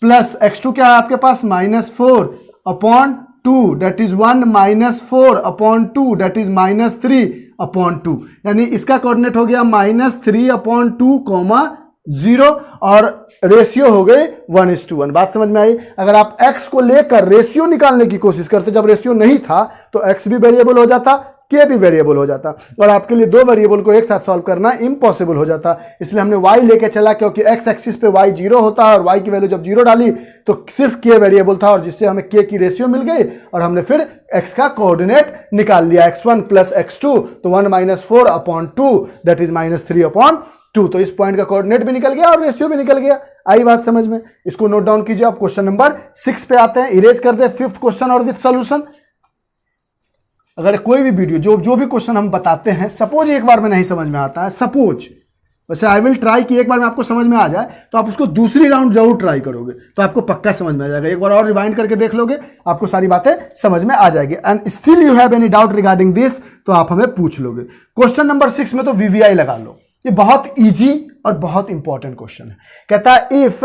प्लस x2 क्या है आपके पास? -4 upon 2 that is 1 -4 upon 2 that is -3 upon 2, यानी इसका कोऑर्डिनेट हो गया -3 अपॉन 2, 0 और रेशियो हो गए 1:1। बात समझ में आई? अगर आप x को लेकर रेशियो निकालने की कोशिश करते, जब रेशियो नहीं था तो x भी वेरिएबल हो जाता, k भी वेरिएबल हो जाता, और आपके लिए दो वेरिएबल को एक साथ सॉल्व करना इम्पॉसिबल हो जाता। इसलिए हमने y लेके चला, क्योंकि x एक्सिस पे y 0 होता है और y की वैल्यू जब 0 डाली तो सिर्फ k वेरिएबल था, और जिससे हमें k की रेशियो मिल गई और हमने फिर x का कोऑर्डिनेट निकाल लिया, x1 प्लस x2, तो 1 -4 अपॉन 2 दैट इज -3 अपॉन 2। तो इस पॉइंट का कोऑर्डिनेट भी निकल गया और रेशियो भी निकल गया। आई बात समझ में? इसको नोट डाउन कीजिए। आप क्वेश्चन नंबर 6 पे आते हैं, इरेज कर दे 5th क्वेश्चन और विद सॉल्यूशन। अगर कोई भी वीडियो जो भी क्वेश्चन हम बताते हैं, सपोज एक बार में नहीं समझ में आता है, सपोज, वैसे आई विल ट्राई कि एक बार में आपको समझ में आ जाए, तो आप उसको दूसरी राउंड जरूर ट्राई करोगे तो आपको पक्का समझ में आ जाएगा। एक बार और रिवाइंड करके देख लोगे, आपको सारी बातें समझ में आ जाएगी। And still you have any doubt regarding this, तो आप हमें पूछ लोगे। क्वेश्चन नंबर 6 में तो वीवीआई लगा लो, ये बहुत इजी और बहुत इंपॉर्टेंट क्वेश्चन है। कहता है if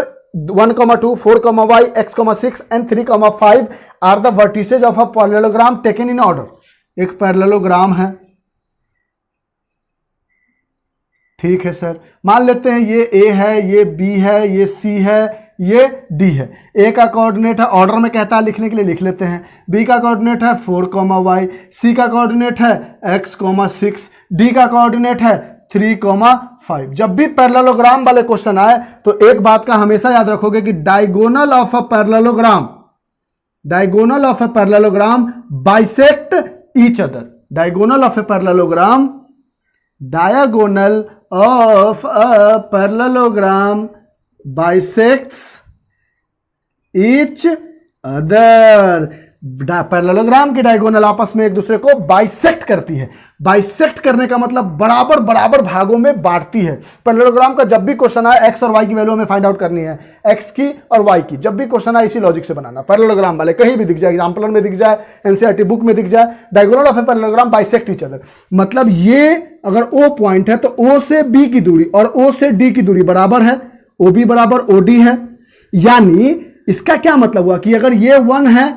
1,2, 4,y, x,6 and 3,5 are the vertices of a parallelogram taken in order. एक पैरेललोग्राम है, ठीक है सर, मान लेते हैं ये A है, ये B है, ये C है, ये डी है। ए का कोऑर्डिनेट है, ऑर्डर में कहता है लिखने के लिए लिख लेते हैं। बी का कोऑर्डिनेट है 4, सी का कोऑर्डिनेट है x, 6, डी का कोऑर्डिनेट है 3, 5। जब भी पैरेललोग्राम वाले क्वेश्चन आए तो एक बात का हमेशा याद रखोगे कि diagonal of a parallelogram bisect each other. Diagonal of a parallelogram bisects each other। Parallelogram की डायगोनल आपस में एक दूसरे को बाइसेक्ट करती है। बाइसेक्ट करने का मतलब बराबर बराबर भागों में बांटती है। पैरेललोग्राम का जब भी क्वेश्चन आए एक्स और वाई की वैल्यू हमें फाइंड आउट करनी है, एक्स की और वाई की। जब भी क्वेश्चन आए इसी लॉजिक से बनाना। पैरेललोग्राम वाले कहीं भी दिख जाए, एग्जाम्पलर में दिख जाए, एनसीईआरटी बुक में दिख जाए, diagonal of a parallelogram bisect each other. मतलब ये अगर ओ पॉइंट है तो ओ से बी की दूरी और ओ से डी की दूरी बराबर है, ओ बी बराबर ओ डी है। यानी इसका क्या मतलब हुआ कि अगर ये 1 है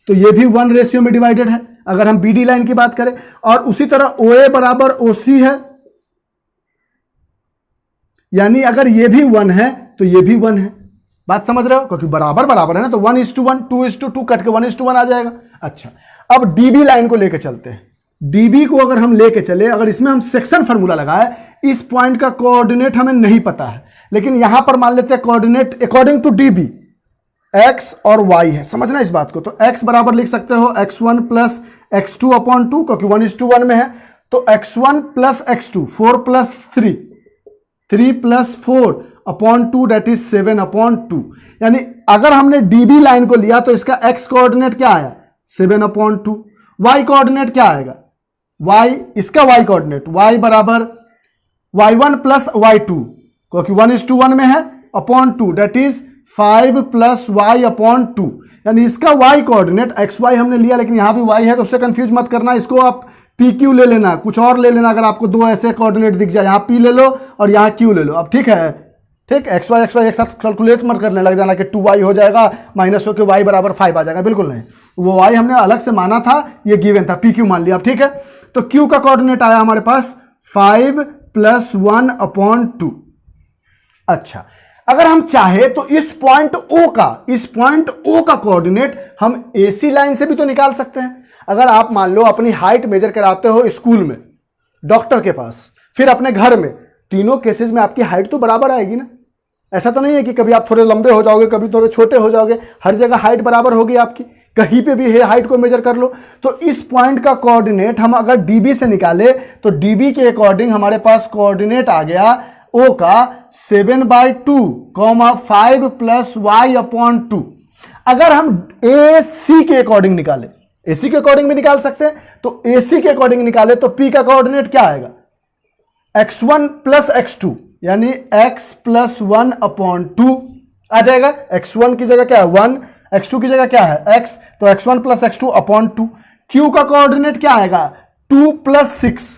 तो ये भी 1 रेशियो में डिवाइडेड है, अगर हम बीडी लाइन की बात करें। और उसी तरह OA बराबर OC है, यानी अगर ये भी 1 है तो ये भी 1 है। बात समझ रहे हो? क्योंकि बराबर बराबर है ना, तो 1:1, 2:2 कट के 1:1 आ जाएगा। अच्छा, अब डीबी लाइन को लेकर चलते हैं। डीबी को अगर हम लेके चले, अगर इसमें हम सेक्शन फार्मूला लगाए, इस पॉइंट का कोऑर्डिनेट हमें नहीं पता है, लेकिन यहां पर मान लेते हैं coordinate according to DB x और y है। समझना इस बात को। तो x बराबर लिख सकते हो x1 प्लस x2 अपॉन 2, क्योंकि 1:1 में है। तो x1 plus x2, 4 plus 3, 3 plus 4 upon 2 that is 7 upon 2। यानी अगर हमने db लाइन को लिया तो इसका x कोऑर्डिनेट क्या आया 7 अपॉन 2। y कोऑर्डिनेट क्या आएगा y, इसका y कोऑर्डिनेट y बराबर y1 प्लस y2, क्योंकि 1:1 में है, upon 2 that is 5 plus y upon 2। यानी इसका y कोऑर्डिनेट xy हमने लिया, लेकिन यहां भी y है तो उससे कंफ्यूज मत करना। इसको आप pq ले लेना, कुछ और ले लेना। अगर आपको दो ऐसे कोऑर्डिनेट दिख जाए, यहां p ले लो और यहां q ले लो। अब ठीक है, ठीक, xy एक साथ कैलकुलेट मत करने लग जाना कि 2y हो जाएगा माइनस हो के y बराबर 5 आ जाएगा। बिल्कुल नहीं, वो y हमने अलग से माना था, ये गिवन था, pq मान लिया। अब ठीक है, तो q का कोऑर्डिनेट आया हमारे पास 5 प्लस 1 अपॉन 2। अच्छा, अगर हम चाहे तो इस पॉइंट O का कोऑर्डिनेट हम AC लाइन से भी तो निकाल सकते हैं। अगर आप मान लो अपनी हाइट मेजर कराते हो स्कूल में, डॉक्टर के पास, फिर अपने घर में, तीनों केसेस में आपकी हाइट तो बराबर आएगी ना। ऐसा तो नहीं है कि कभी आप थोड़े लंबे हो जाओगे, कभी थोड़े छोटे हो जाओगे, हर जगह हाइट बराबर होगी आपकी। कहीं पे भी हाइट को मेजर कर लो। तो इस पॉइंट का कोऑर्डिनेट हम अगर डीबी से निकाले तो डीबी के अकॉर्डिंग हमारे पास कोऑर्डिनेट आ गया O का 7/2, 5 प्लस y अपॉन 2। अगर हम AC के अकॉर्डिंग निकाले, AC के अकॉर्डिंग भी निकाल सकते हैं, तो AC के अकॉर्डिंग निकाले तो P का कोऑर्डिनेट क्या आएगा x1 प्लस x2, यानी x प्लस 1 अपॉन 2 आ जाएगा। x1 की जगह क्या है 1, x2 की जगह क्या है x, तो x1 plus x2 upon 2। Q का कोऑर्डिनेट क्या आएगा 2 plus 6,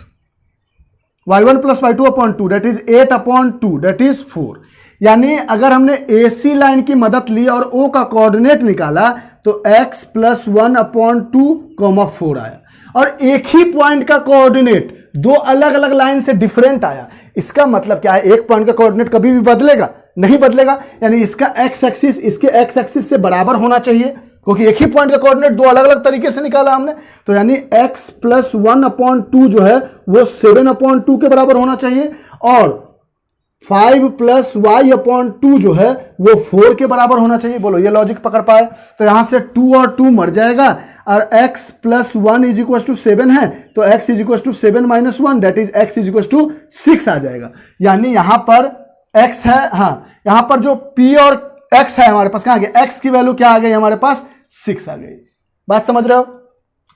y1 plus y2 upon 2 that is 8 upon 2 that is 4। यानी अगर हमने AC लाइन की मदद ली और O का कोऑर्डिनेट निकाला तो x प्लस 1 अपॉन 2, 4 आया। और एक ही पॉइंट का कोऑर्डिनेट दो अलग अलग लाइन से डिफरेंट आया। इसका मतलब क्या है, एक पॉइंट का कोऑर्डिनेट कभी भी बदलेगा नहीं बदलेगा, यानी इसका x एक्सिस इसके x एक्सिस से बराबर होना चाहिए, क्योंकि एक ही पॉइंट का कोऑर्डिनेट दो अलग अलग तरीके से निकाला हमने। तो यानी x प्लस 1 अपॉन 2 जो है वो 7 अपॉन 2 के बराबर होना चाहिए, और 5 प्लस वाई अपॉन 2 जो है वो 4 के बराबर होना चाहिए। बोलो ये लॉजिक पकड़ पाए? तो यहां से 2 और 2 मर जाएगा, और x plus 1 is equal to 7 है, तो x is equal to 7 minus 1 that is x is equal to 6 आ जाएगा। यानी यहां पर x है, हाँ यहां पर जो p और x है हमारे पास, कहां गया x की वैल्यू क्या आ गई हमारे पास 6 आ गई। बात समझ रहे हो?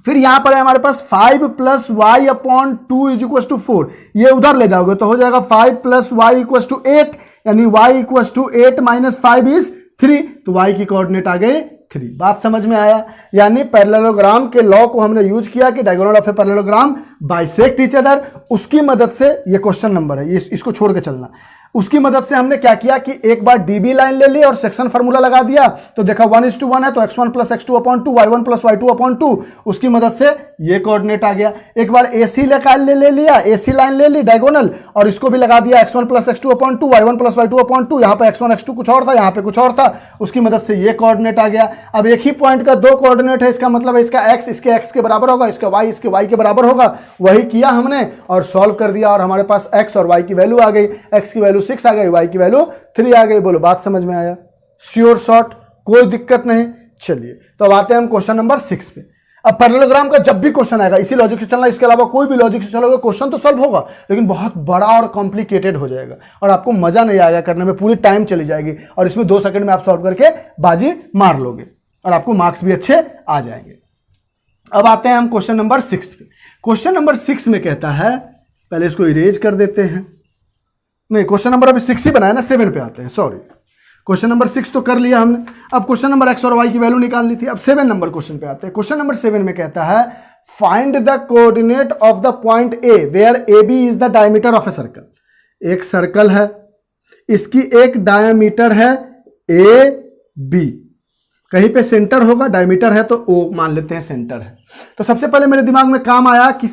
फिर यहां पर है हमारे पास 5 plus y upon 2 is equal to 4, ये उधर ले जाओगे तो हो जाएगा 5 प्लस वाई इक्वल टू 8, यानी y equal to 8 minus 5 is 3, तो y की कोऑर्डिनेट आ गई 3। बात समझ में आया? यानी पैरेललोग्राम के लॉ को हमने यूज किया कि diagonal of a parallelogram bisect each other, उसकी मदद से ये क्वेश्चन नंबर है, ये इसको छोड़ के चलना। उसकी मदद से हमने क्या किया कि एक बार डीबी लाइन ले ली और सेक्शन फार्मूला लगा दिया, तो देखा 1:1 है तो x1 plus x2 upon 2, y1 plus y2 upon 2, उसकी मदद से ये कोऑर्डिनेट आ गया। एक बार एसी ले लिया, एसी लाइन ले ली डायगोनल और इसको भी लगा दिया x1 plus x2 upon 2, y1 plus y2 upon 2, यहाँ पे x1 x2 कुछ और था, यहाँ पे कुछ और था, उसकी मदद से ये कोऑर्डिनेट आ गया। अब एक ही पॉइंट का दो कोऑर्डिनेट है, इसका मतलब है इसका x इसके x के बराबर होगा, इसका y इसके y के बराबर होगा। वही किया हमने और सॉल्व कर दिया और हमारे पास x और y की वैल्यू आ गई, x की वैल्यू 6 आ गई, y की वैल्यू 3 आ गई। बोलो बात समझ में आया? श्योर शॉर्ट, कोई दिक्कत नहीं। चलिए तो अब आते हैं हम क्वेश्चन नंबर 6 पे। अब पैरेललोग्राम का जब भी क्वेश्चन आएगा इसी लॉजिक से चलना, इसके अलावा कोई भी लॉजिक से चलोगे क्वेश्चन तो सॉल्व होगा लेकिन बहुत बड़ा और कॉम्प्लिकेटेड हो जाएगा और आपको मजा नहीं आएगा करने में, पूरी टाइम चली जाएगी और इसमें 2 सेकंड में आप सॉल्व करके बाजी मार लोगे और आपको मार्क्स भी अच्छे आ जाएंगे। अब आते हैं हम क्वेश्चन नंबर 6 पे। क्वेश्चन नंबर 6 में कहता है, पहले इसको इरेज कर देते हैं, नहीं क्वेश्चन नंबर अभी 6 ही बनाया ना, 7 पे आते हैं, सॉरी। क्वेश्चन नंबर 6 तो कर लिया हमने, अब क्वेश्चन नंबर x और y की वैल्यू निकालनी थी। अब 7 नंबर क्वेश्चन पे आते हैं। क्वेश्चन नंबर 7 में कहता है find the coordinate of the point A where A B is the diameter of a circle. एक सर्कल है, इसकी एक डायमीटर है ए बी, कहीं पे सेंटर होगा, डायमीटर है तो ओ मान लेते हैं सेंटर है। तो सबसे पहले मेरे दिमाग में काम आया कि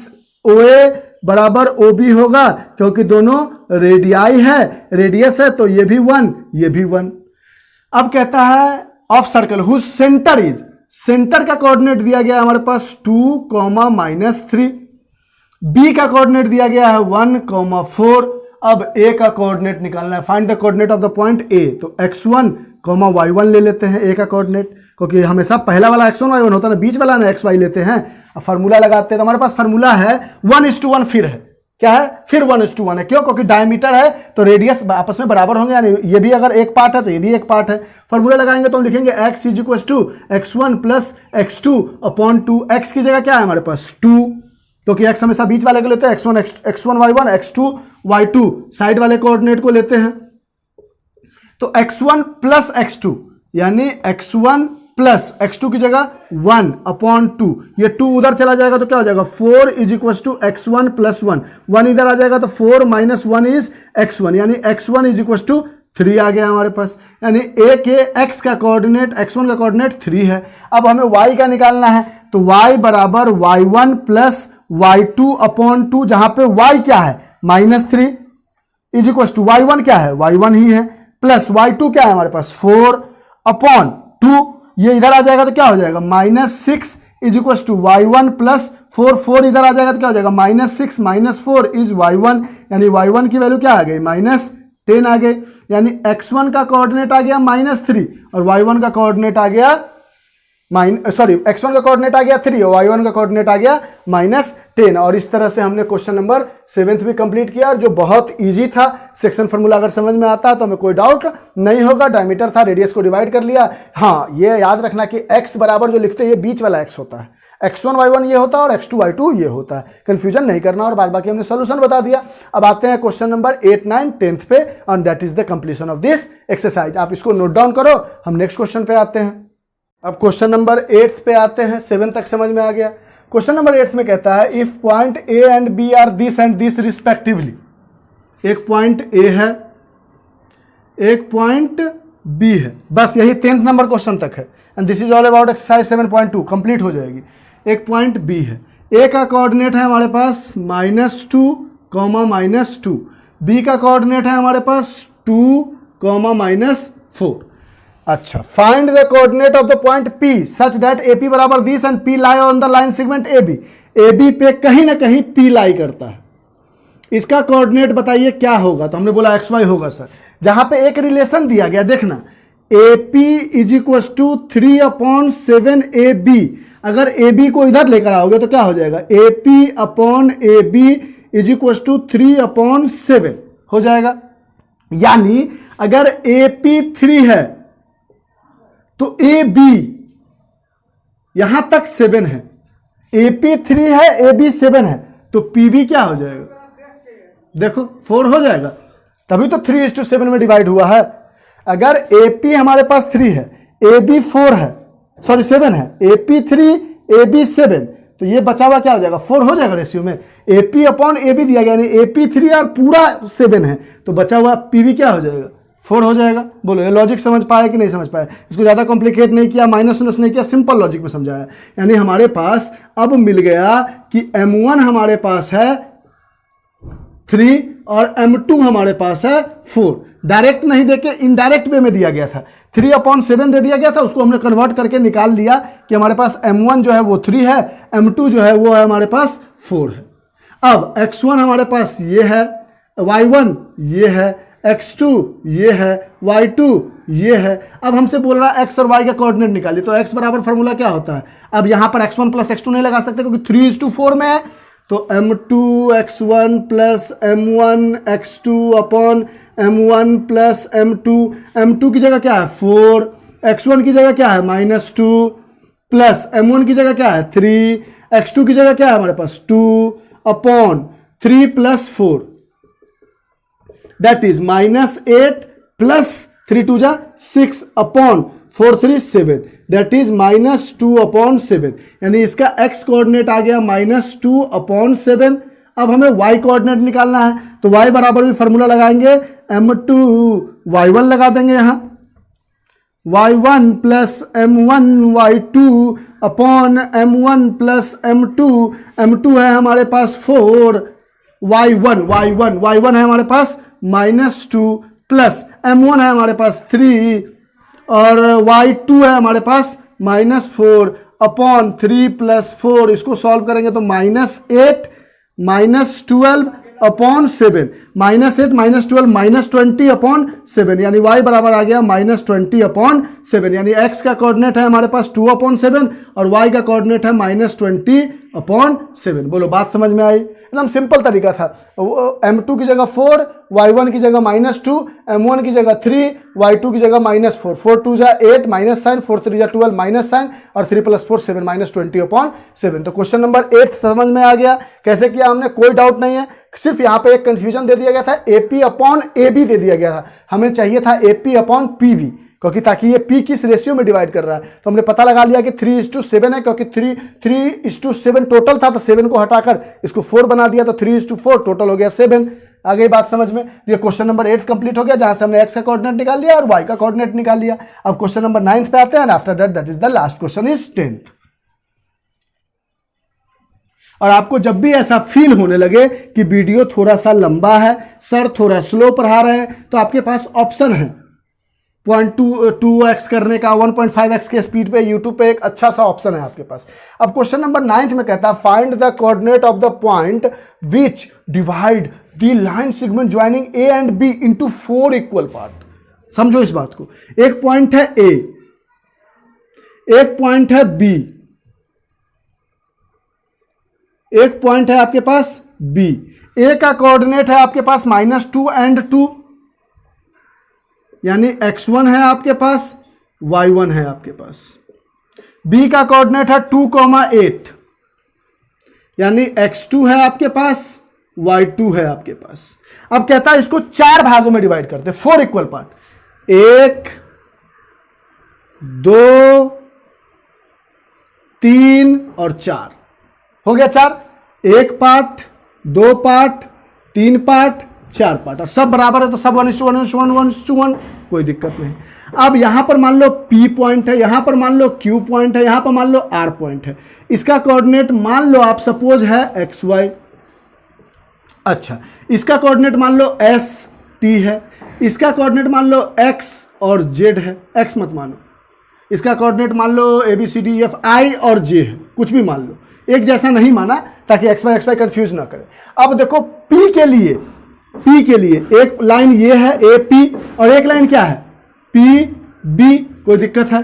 ओ ए बराबर ओ बी होगा क्योंकि दोनों रेडियाई है, रेडियस है तो ये भी 1 ये भी 1। अब कहता है of circle whose centre is, centre का कोऑर्डिनेट दिया गया है हमारे पास 2, -3, बी का कोऑर्डिनेट दिया गया है 1, 4। अब ए का कोऑर्डिनेट निकालना है, find the coordinate of the point ए। तो x1, y1 ले लेते हैं ए का कोऑर्डिनेट, क्योंकि हमेशा पहला वाला x1 y1 होता है ना, बीच वाला ना x y लेते हैं। अब फार्मूला लगाते हैं तो हमारे पास फार्मूला है 1:1, फिर है क्या है, फिर 1:1 है। क्यों? क्योंकि डायमीटर है तो रेडियस आपस में बराबर होंगे, यानी ये भी अगर एक पार्ट है तो ये भी एक पार्ट है। फार्मूला लगाएंगे तो हम लिखेंगे x = x1 plus x2 upon 2। x की जगह क्या है हमारे पास 2, क्योंकि x हमेशा बीच वाले को लेते हैं, x1 y1 x2 y2 side वाले कोऑर्डिनेट को लेते हैं। तो x1 प्लस x2 यानी x1 प्लस x2 की जगह 1/2, ये 2 उधर चला जाएगा तो क्या हो जाएगा 4 = x1 + 1, 1 इधर आ जाएगा तो 4 - 1 इज x1, यानी x1 = 3 आ गया हमारे पास। यानी a के x का कोऑर्डिनेट, x1 का कोऑर्डिनेट 3 है। अब हमें y का निकालना है तो y बराबर y1 + y2/2, जहां पे y क्या है -3 = y1 क्या है y1 ही है, प्लस y2 क्या है हमारे पास 4/2, ये इधर आ जाएगा तो क्या हो जाएगा -6 = y1 + 4, 4 इधर आ जाएगा तो क्या हो जाएगा -6 - 4 इज y1, यानी y1 की वैल्यू क्या आ गई -10 आ गई। यानी x1 का कोऑर्डिनेट आ गया -3 और y1 का कोऑर्डिनेट आ गया x1 का कोऑर्डिनेट आ गया 3 और y1 का कोऑर्डिनेट आ गया -10। और इस तरह से हमने क्वेश्चन नंबर 7 भी कंप्लीट किया, और जो बहुत इजी था। सेक्शन फार्मूला अगर समझ में आता है तो हमें कोई डाउट नहीं होगा। डायमीटर था, रेडियस को डिवाइड कर लिया। हाँ, ये याद रखना कि x बराबर जो लिखते हैं ये बीच वाला x होता है, x1 y1 ये होता है और x2 y2 ये होता है। कंफ्यूजन नहीं करना, और बाद बाकी हमने सोल्यूशन बता दिया। अब आते हैं क्वेश्चन नंबर 8, 9, 10 पे, and that is the completion of this exercise. आप इसको नोट डाउन करो, हम नेक्स्ट क्वेश्चन पे आते हैं। अब क्वेश्चन नंबर 8 पे आते हैं, 7 तक समझ में आ गया। क्वेश्चन नंबर 8 में कहता है if point A and B are this and this respectively. एक पॉइंट ए है, एक पॉइंट बी है, बस यही 10th नंबर क्वेश्चन तक है, and this is all about exercise 7.2 complete हो जाएगी। एक पॉइंट बी है, ए का कोऑर्डिनेट है हमारे पास -2, -2, बी का कोऑर्डिनेट है हमारे पास 2, -4। अच्छा, find the coordinate of the point P such that AP बराबर this and P lie on the line segment AB। AB पे कहीं ना कहीं P लाई करता है, इसका कोऑर्डिनेट बताइए क्या होगा। तो हमने बोला XY होगा सर। जहां पे एक रिलेशन दिया गया, देखना AP = 3/7 AB। अगर AB को इधर लेकर आओगे तो क्या हो जाएगा AP/AB = 3/7 हो जाएगा। यानी अगर AP 3 है तो AB यहां तक 7 है, AP 3 है, AB 7 है, तो PB क्या हो जाएगा, देखो 4 हो जाएगा, तभी तो 3:7 में डिवाइड हुआ है। अगर AP हमारे पास 3 है, AB 4 है, सॉरी 7 है, AP 3 AB 7, तो ये बचा हुआ क्या हो जाएगा, 4 हो जाएगा रेशियो में। AP अपॉन AB दिया गया, यानी AP3 और पूरा 7 है, तो बचा हुआ PV क्या हो जाएगा, 4 हो जाएगा। बोलो ये लॉजिक समझ पाए कि नहीं समझ पाए? इसको ज़्यादा कॉम्प्लिकेट नहीं किया, माइनस माइनस नहीं किया, सिंपल लॉजिक में समझाया। यानी हमारे पास अब मिल गया कि M1 हमारे पास है 3 और M2 हमारे पास है 4। डायरेक्ट नहीं देके इनडायरेक्ट वे में दिया गया था, 3/7 दे दिया गया था, उसको हमने कन्वर्ट करके निकाल लिया कि हमारे पास M1 जो है वो 3 है, M2 जो है वो है हमारे पास 4 है। अब X1 हमारे पास ये है, Y1 ये है, X2 ये है, Y2 ये है। अब हमसे बोल रहा है X और Y का कोऑर्डिनेट निकालिए, तो X बराबर फॉर्मूला क्या होता है? अब यहां पर X1 प्लस X2 नहीं लगा सकते क्योंकि 3:4 में है, तो M2 X1 plus M1 X2 upon M1 plus M2। M2 की जगह क्या है 4, X1 की जगह क्या है -2, प्लस M1 की जगह क्या है 3, X2 की जगह क्या है हमारे पास 2 upon 3 plus 4, that is -8 plus 3 2 जा 6 अपॉन 4 3 7, दैट इज -2/7। यानी इसका x कोऑर्डिनेट आ गया -2/7। अब हमें y कोऑर्डिनेट निकालना है, तो y बराबर भी फॉर्मूला लगाएंगे, M2 y1 लगा देंगे यहां, y1 plus M1 y2 upon M1 plus M2। M2 है हमारे पास 4, y1 है हमारे पास -2 प्लस M1 है हमारे पास 3 और y2 है हमारे पास -4 अपॉन 3 प्लस 4। इसको सॉल्व करेंगे तो -8 -12 अपॉन 7, -8 -12 -20 अपॉन 7, यानी y बराबर आ गया -20 अपॉन 7। यानी x का कोऑर्डिनेट है हमारे पास 2/7 और y का कोऑर्डिनेट है -20 अपॉन 7। बोलो बात समझ में आई? एकदम सिंपल तरीका था। M2 की जगह 4, y1 की जगह -2, M1 की जगह 3, y2 की जगह -4, 4 2 जा 8 माइनस साइन, 4 3 जा 12 माइनस साइन और 3 प्लस 4 7 -20 अपॉन 7। तो क्वेश्चन नंबर 8 समझ में आ गया कैसे किया हमने, कोई डाउट नहीं है। सिर्फ यहाँ पे एक कंफ्यूजन दे दिया गया था, AP अपॉन AB दे दिया गया था, हमें चाहिए था AP अपॉन PV, क्योंकि ताकि ये P किस रेशियो में डिवाइड कर रहा है। तो हमने पता लगा लिया कि 3:7 है, क्योंकि 3:7 टोटल था, तो 7 को हटाकर इसको 4 बना दिया, तो 3:4 टोटल हो गया 7। आ गई बात समझ में? ये क्वेश्चन नंबर 8 कंप्लीट हो गया, जहां से हमने x का कोऑर्डिनेट निकाल लिया और y का कोऑर्डिनेट निकाल लिया। अब क्वेश्चन नंबर 9 पे आते हैं, after that is the last question is 10th। और आपको जब भी ऐसा फील होने लगे कि वीडियो थोड़ा सा लंबा है, सर थोड़ा स्लो पढ़ा रहे हैं, तो आपके पास ऑप्शन है 0.2x करने का, 1.5x के स्पीड पे यूट्यूब पे एक अच्छा सा ऑप्शन है आपके पास। अब क्वेश्चन नंबर 9 में कहता है find the coordinate of the point which divide the line segment joining A and B into 4 equal part. समझो इस बात को, एक पॉइंट है A, एक पॉइंट है B, एक पॉइंट है आपके पास B। A का कोऑर्डिनेट है आपके पास -2 and 2, यानी x1 है आपके पास, y1 है आपके पास। B का कोऑर्डिनेट है 2,8, यानी x2 है आपके पास, y2 है आपके पास। अब कहता है इसको 4 भागों में डिवाइड करते, 4 इक्वल पार्ट, 1 2 3 और 4 हो गया 4। 1 पार्ट, 2 पार्ट, 3 पार्ट, 4 पार्ट, और सब बराबर है तो सब 1:1, कोई दिक्कत नहीं। अब यहां पर मान लो P पॉइंट है, यहां पर मान लो Q पॉइंट है, यहां पर मान लो R पॉइंट है। इसका कोऑर्डिनेट मान लो आप सपोज है XY। अच्छा, इसका कोऑर्डिनेट मान लो ST है, इसका कोऑर्डिनेट मान लो X और Z है, X मत मानो। इसका कोऑर्डिनेट मान लो ABCDEF I और J है, कुछ भी मान लो, एक जैसा नहीं माना ताकि XY कंफ्यूज ना करे। अब देखो P के लिए एक लाइन ये है AP और एक लाइन क्या है PB, कोई दिक्कत है?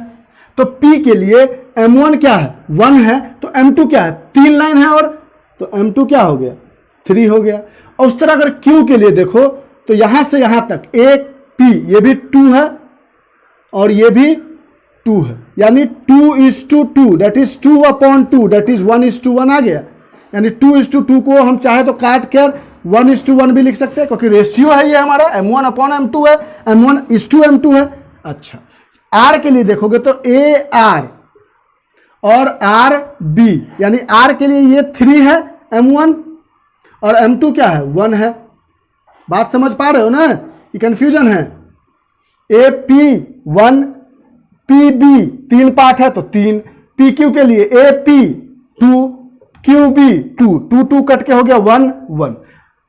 तो P के लिए M1 क्या है 1 है, तो M2 क्या है 3 लाइन है, और तो M2 क्या हो गया 3 हो गया। और उस तरह अगर Q के लिए देखो तो यहां से यहां तक एक P, ये भी 2 है और ये भी 2 है, यानी 2:2, दैट इज 2/2, दैट इज 1:1 आ गया। यानी 2:2 को हम चाहे तो काट कर 1:1 भी लिख सकते हैं, क्योंकि रेशियो है ये हमारा M1/M2 है, M1:M2 है। अच्छा, R के लिए देखोगे तो AR और आर बी, यानी आर के लिए ये 3 है M1 और M2 क्या है 1 है। बात समझ पा रहे हो ना, ये कंफ्यूजन है। AP1 PB 3 पार्ट है तो 3, PQ के लिए AP 2 QB 2 कट के हो गया 1 1,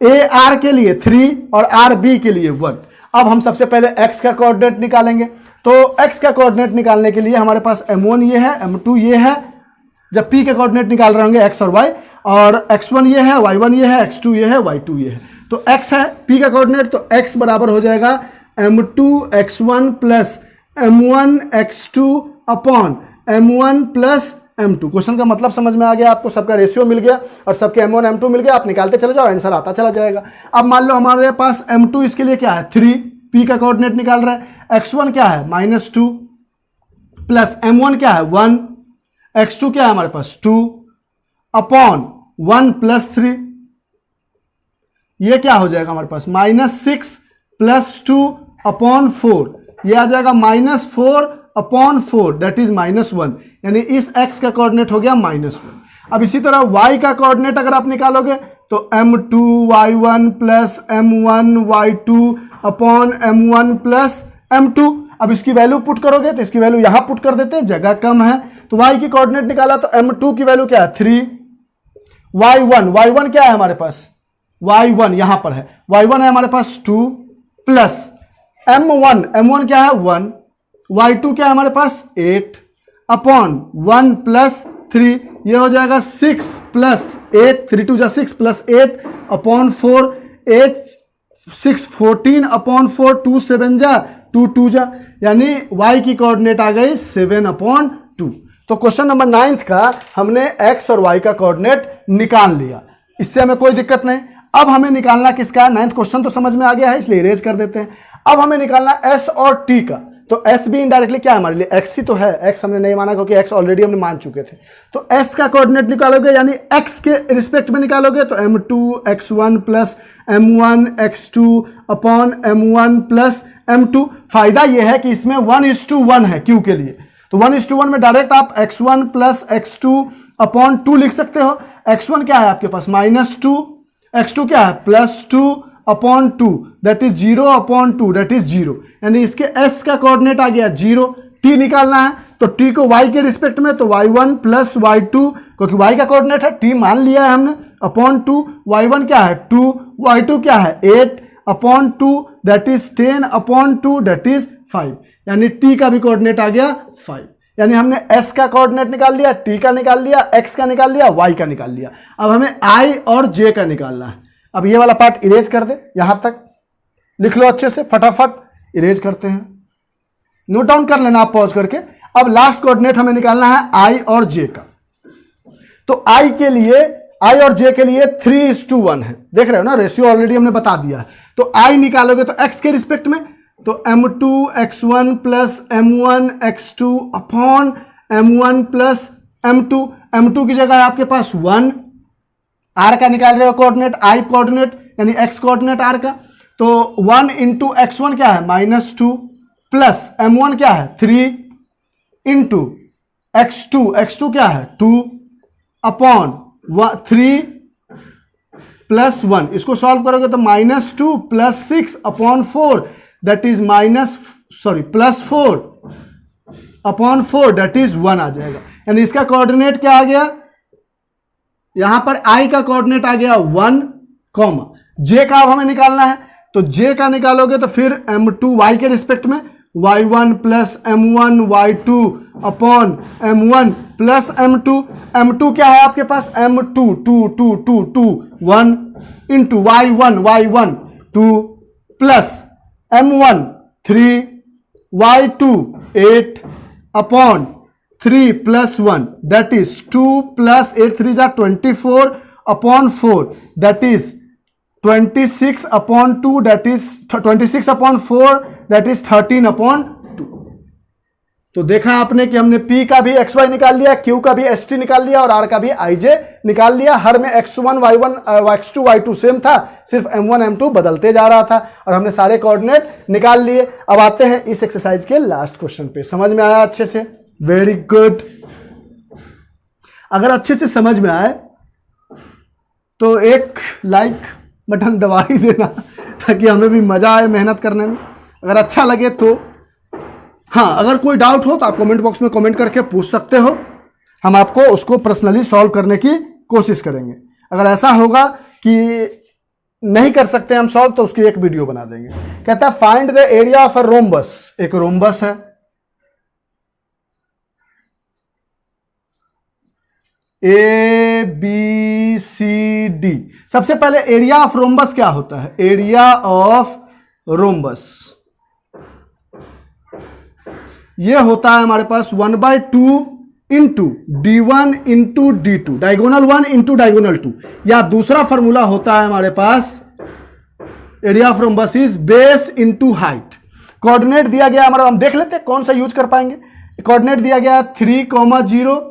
AR के लिए 3 और RB के लिए 1। अब हम सबसे पहले x का कोऑर्डिनेट निकालेंगे। तो x का कोऑर्डिनेट निकालने के लिए हमारे पास M1 ये है, M2 ये है। जब p के कोऑर्डिनेट निकाल रहे होंगे x और y, और x1 ये है, y1 ये है, x2 ये है, y2 ये है। तो x है p का कोऑर्डिनेट, तो x बराबर हो जाएगा M2 x1 plus M1 x2 upon M1 plus M2। Question का मतलब समझ में आ गया आपको, सबका रेशियो मिल गया और सबके M1 M2 मिल गया। आप निकालते चले जाओ, आंसर आता चला जाएगा। अब मान लो हमारे पास M2 इसके लिए क्या है 3, p का कोऑर्डिनेट निकाल रहा है। x1 क्या है -2 प्लस M1 क्या है 1, x2 क्या है हमारे पास 2 अपॉन 1 प्लस 3, ये क्या हो जाएगा हमारे पास -6 प्लस 2 अपॉन 4, ये आ जाएगा -4 अपॉन 4 दैट इज -1, यानी इस x का कोऑर्डिनेट हो गया -1। अब इसी तरह y का कोऑर्डिनेट अगर आप निकालोगे तो M2 y1 plus M1 y2 upon M1 plus M2। अब इसकी वैल्यू पुट करोगे तो इसकी वैल्यू यहां पुट कर देते हैं, जगह कम है। तो y की कोऑर्डिनेट निकाला तो M2 की वैल्यू क्या है 3, y1 क्या है हमारे पास y1 यहां पर है, y1 है हमारे पास 2 प्लस M1 क्या है 1, y2 क्या है हमारे पास 8 अपॉन 1 प्लस 3, ये हो जाएगा 6 प्लस 8, 3 2 जा 6 प्लस 8 अपॉन 4, 8 6 14 अपॉन 4, 2 7 जा 2 2 जा, यानी y की कोऑर्डिनेट आ गई 7 अपॉन 2। तो क्वेश्चन नंबर 9 का हमने x और y का कोऑर्डिनेट निकाल लिया, इससे हमें कोई दिक्कत नहीं। अब हमें निकालना किसका है, 9th क्वेश्चन तो समझ में आ गया है इसलिए इरेज कर देते हैं। अब हमें निकालना s और t का। तो s भी इनडायरेक्टली क्या है हमारे लिए x ही तो है, x हमने नहीं माना क्योंकि x ऑलरेडी हमने मान चुके थे। तो s का कोऑर्डिनेट निकालोगे यानी x के रिस्पेक्ट में निकालोगे तो M2 x1 plus M1 x2 upon M1 plus M2। फायदा यह है कि इसमें 1:1 है q के लिए, तो 1:1 में डायरेक्ट आप x1 प्लस x2 अपॉन 2 लिख सकते हो। x1 क्या है आपके पास -2, x2 क्या है +2 upon 2 that is 0 upon 2 that is 0, यानी इसके s का कोऑर्डिनेट आ गया 0। t निकालना है तो t को y के रिस्पेक्ट में तो y1 प्लस y2, क्योंकि y का कोऑर्डिनेट है t मान लिया है हमने, अपॉन 2, y1 क्या है 2, y2 क्या है 8 upon 2 that is 10 upon 2 that is 5, यानी t का भी कोऑर्डिनेट आ गया 5। यानी हमने s का कोऑर्डिनेट निकाल लिया, t का निकाल लिया, x का निकाल लिया, y का निकाल लिया। अब हमें i और j का निकालना है। अब ये वाला पार्ट इरेज कर दे, यहां तक लिख लो अच्छे से, फटाफट इरेज करते हैं, नोट डाउन कर लेना आप पॉज करके। अब लास्ट कोऑर्डिनेट हमें निकालना है i और j का। तो i के लिए, i और j के लिए 3:1 है, देख रहे हो ना, रेशियो ऑलरेडी हमने बता दिया है। तो i निकालोगे तो x के रिस्पेक्ट में तो M2 x1 plus M1 x2 upon M1 plus M2। M2 की जगह है आपके पास 1, r का निकाल रहे हो कोऑर्डिनेट, i कोऑर्डिनेट यानी x कोऑर्डिनेट r का, तो 1 इंटू x1 क्या है -2 प्लस M1 क्या है 3 इंटू x2 क्या है 2 अपॉन 3 प्लस 1, इसको सॉल्व करोगे तो -2 plus 6 upon 4 that is +4 upon 4 that is 1 आ जाएगा। यानी इसका कोऑर्डिनेट क्या आ गया, यहां पर i का कोऑर्डिनेट आ गया 1, j का अब हमें निकालना है। तो j का निकालोगे तो फिर M2 y के रिस्पेक्ट में y1 plus M1 y2 upon M1 plus M2 क्या है आपके पास M2 2 1 into y1 2 plus M1 3 y2 8 upon 3 plus 1 that is 2 plus 8 3 जा 24 upon 4 that is 26 upon 2 that is 26 upon 4 that is 13 upon 2। तो देखा आपने कि हमने p का भी xy निकाल लिया, q का भी st निकाल लिया और r का भी ij निकाल लिया। हर में x1 y1 x2 y2 same था, सिर्फ m1 m2 बदलते जा रहा था और हमने सारे कोऑर्डिनेट निकाल लिए। अब आते हैं इस एक्सरसाइज के लास्ट क्वेश्चन पे, समझ में आया अच्छे से, वेरी गुड। अगर अच्छे से समझ में आए तो एक लाइक बटन दबा ही देना, ताकि हमें भी मजा आए मेहनत करने में। अगर अच्छा लगे तो हाँ, अगर कोई डाउट हो तो आप कमेंट बॉक्स में कमेंट करके पूछ सकते हो, हम आपको उसको पर्सनली सॉल्व करने की कोशिश करेंगे। अगर ऐसा होगा कि नहीं कर सकते हम सॉल्व तो उसकी एक वीडियो बना देंगे। कहता है find the area of a rhombus. एक रोम्बस है, ए बी सी डी। सबसे पहले एरिया ऑफ रोम्बस क्या होता है? एरिया ऑफ रोम्बस ये होता है हमारे पास 1/2 into D1 into D2, diagonal 1 into diagonal 2, या दूसरा फॉर्मूला होता है हमारे पास area of rhombus is base into height. Coordinate दिया गया हमारा, हम देख लेते हैं कौन सा यूज कर पाएंगे। कोऑर्डिनेट दिया गया 3,0,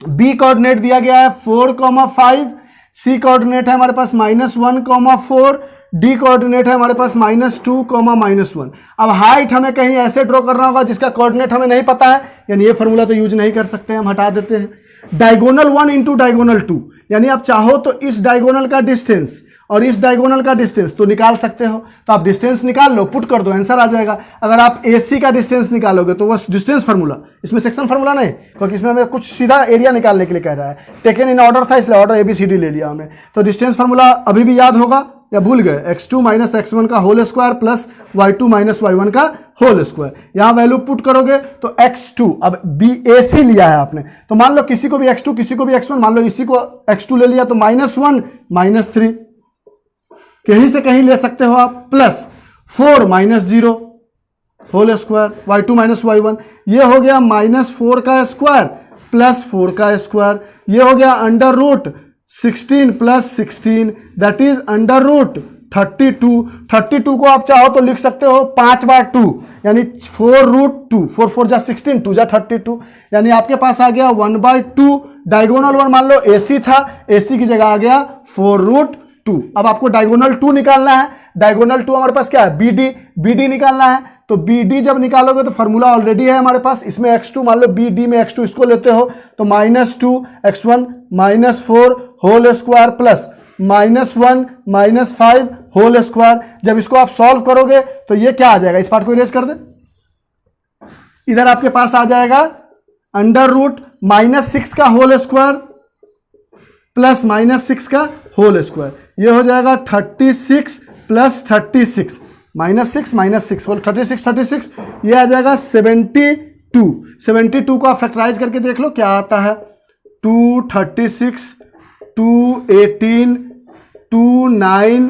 बी कोऑर्डिनेट दिया गया है 4,5, सी कोऑर्डिनेट है हमारे पास -1,4, डी कोऑर्डिनेट है हमारे पास -2, -1। अब हाइट हमें कहीं ऐसे ड्रॉ करना होगा जिसका कोऑर्डिनेट हमें नहीं पता है, यानी ये फॉर्मूला तो यूज नहीं कर सकते, हम हटा देते हैं। डायगोनल 1 इंटू डायगोनल 2, यानी आप चाहो तो इस डायगोनल का डिस्टेंस और इस डायगोनल का डिस्टेंस तो निकाल सकते हो, तो आप डिस्टेंस निकाल लो, पुट कर दो, आंसर आ जाएगा। अगर आप AC का डिस्टेंस निकालोगे तो वह डिस्टेंस फार्मूला, इसमें सेक्शन फार्मूला नहीं, क्योंकि इसमें हमें कुछ सीधा एरिया निकालने के लिए कह रहा है। टेकन इन ऑर्डर था इसलिए ऑर्डर ABCD ले लिया हमने। तो डिस्टेंस फार्मूला अभी भी याद होगा या भूल गए? x2 - x1 का whole square plus y2 - y1 का होल स्क्वायर। यहां वैल्यू पुट करोगे तो x2, अब BAC लिया है आपने, तो मान लो किसी को भी x2 किसी को भी x1, मान लो इसी को x2 ले लिया तो -1 -3, कहीं से कहीं ले सकते हो आप, plus 4 -0 whole square, y2 - y1, ये हो गया -4 का स्क्वायर प्लस 4 का स्क्वायर, ये हो गया under root 16 + 16, that is under root 32। 32 को आप चाहो तो लिख सकते हो 5/2, यानी 4√2, 4 4 जा 16, 2 जा 32, यानी आपके पास आ गया 1/2। डायगोनल 1 मान लो AC था, AC की जगह आ गया 4√2। अब आपको डायगोनल 2 निकालना है। डायगोनल 2 हमारे पास क्या है? BD निकालना है। तो BD जब निकालोगे तो फॉर्मूला ऑलरेडी है हमारे पास, इसमें x2 मान लो, BD में x2 इसको लेते हो तो -2x1 -4 whole square plus -1 -5 whole square. जब इसको आप सॉल्व करोगे तो ये क्या आ जाएगा? इस पार्ट को इरेज कर दे, इधर आपके पास आ जाएगा अंडर रूट -6 का होल स्क्वायर प्लस -6 का होल स्क्वायर, ये हो जाएगा 36 + 36, -6 -6 बोल 36 36, ये आ जाएगा 72। 72 को आप फैक्टराइज करके देख लो क्या आता है, 2 36 2 18 2 9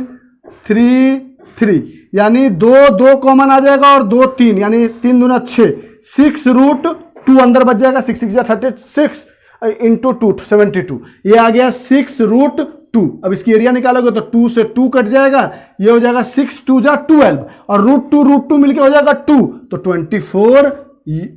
3 3, यानी 2 कॉमन आ जाएगा और 2 3, यानी 3 दूना 6, 6√2 अंदर बच जाएगा, 6 6 36 इंटू 2 72, ये आ गया 6√2। अब इसकी एरिया निकालोगे तो 2 से 2 कट जाएगा, ये हो जाएगा 6 2 जा 12 और √2 मिलके हो जाएगा 2, तो 24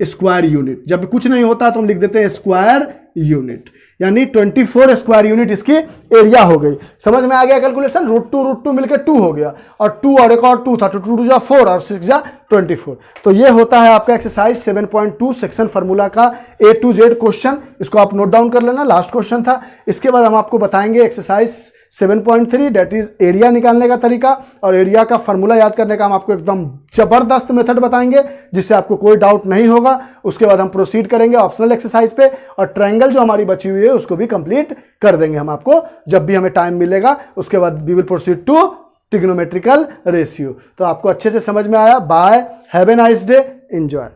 स्क्वायर यूनिट। जब कुछ नहीं होता तो हम लिख देते हैं स्क्वायर यूनिट, यानी 24 स्क्वायर यूनिट इसकी एरिया हो गई। समझ में आ गया कैलकुलेशन? √2 मिलकर 2 हो गया और 2 और एक और 2 था, तो 2 2 जा 4 और 6 जा 24। तो ये होता है आपका एक्सरसाइज 7.2 सेक्शन फार्मूला का A to Z क्वेश्चन। इसको आप नोट डाउन कर लेना, लास्ट क्वेश्चन था। इसके बाद हम आपको बताएंगे एक्सरसाइज 7.3 डेट इज एरिया निकालने का तरीका, और एरिया का फार्मूला याद करने का हम आपको एकदम जबरदस्त मेथड बताएंगे जिससे आपको कोई डाउट नहीं होगा। उसके बाद हम प्रोसीड करेंगे ऑप्शनल एक्सरसाइज पे, और ट्रायंगल जो हमारी बची हुई है उसको भी कंप्लीट कर देंगे हम आपको जब भी हमें टाइम मिलेगा। उसके बाद we will proceed to trigonometrical ratio. तो आपको अच्छे से समझ में आया। Bye, have a nice day, enjoy.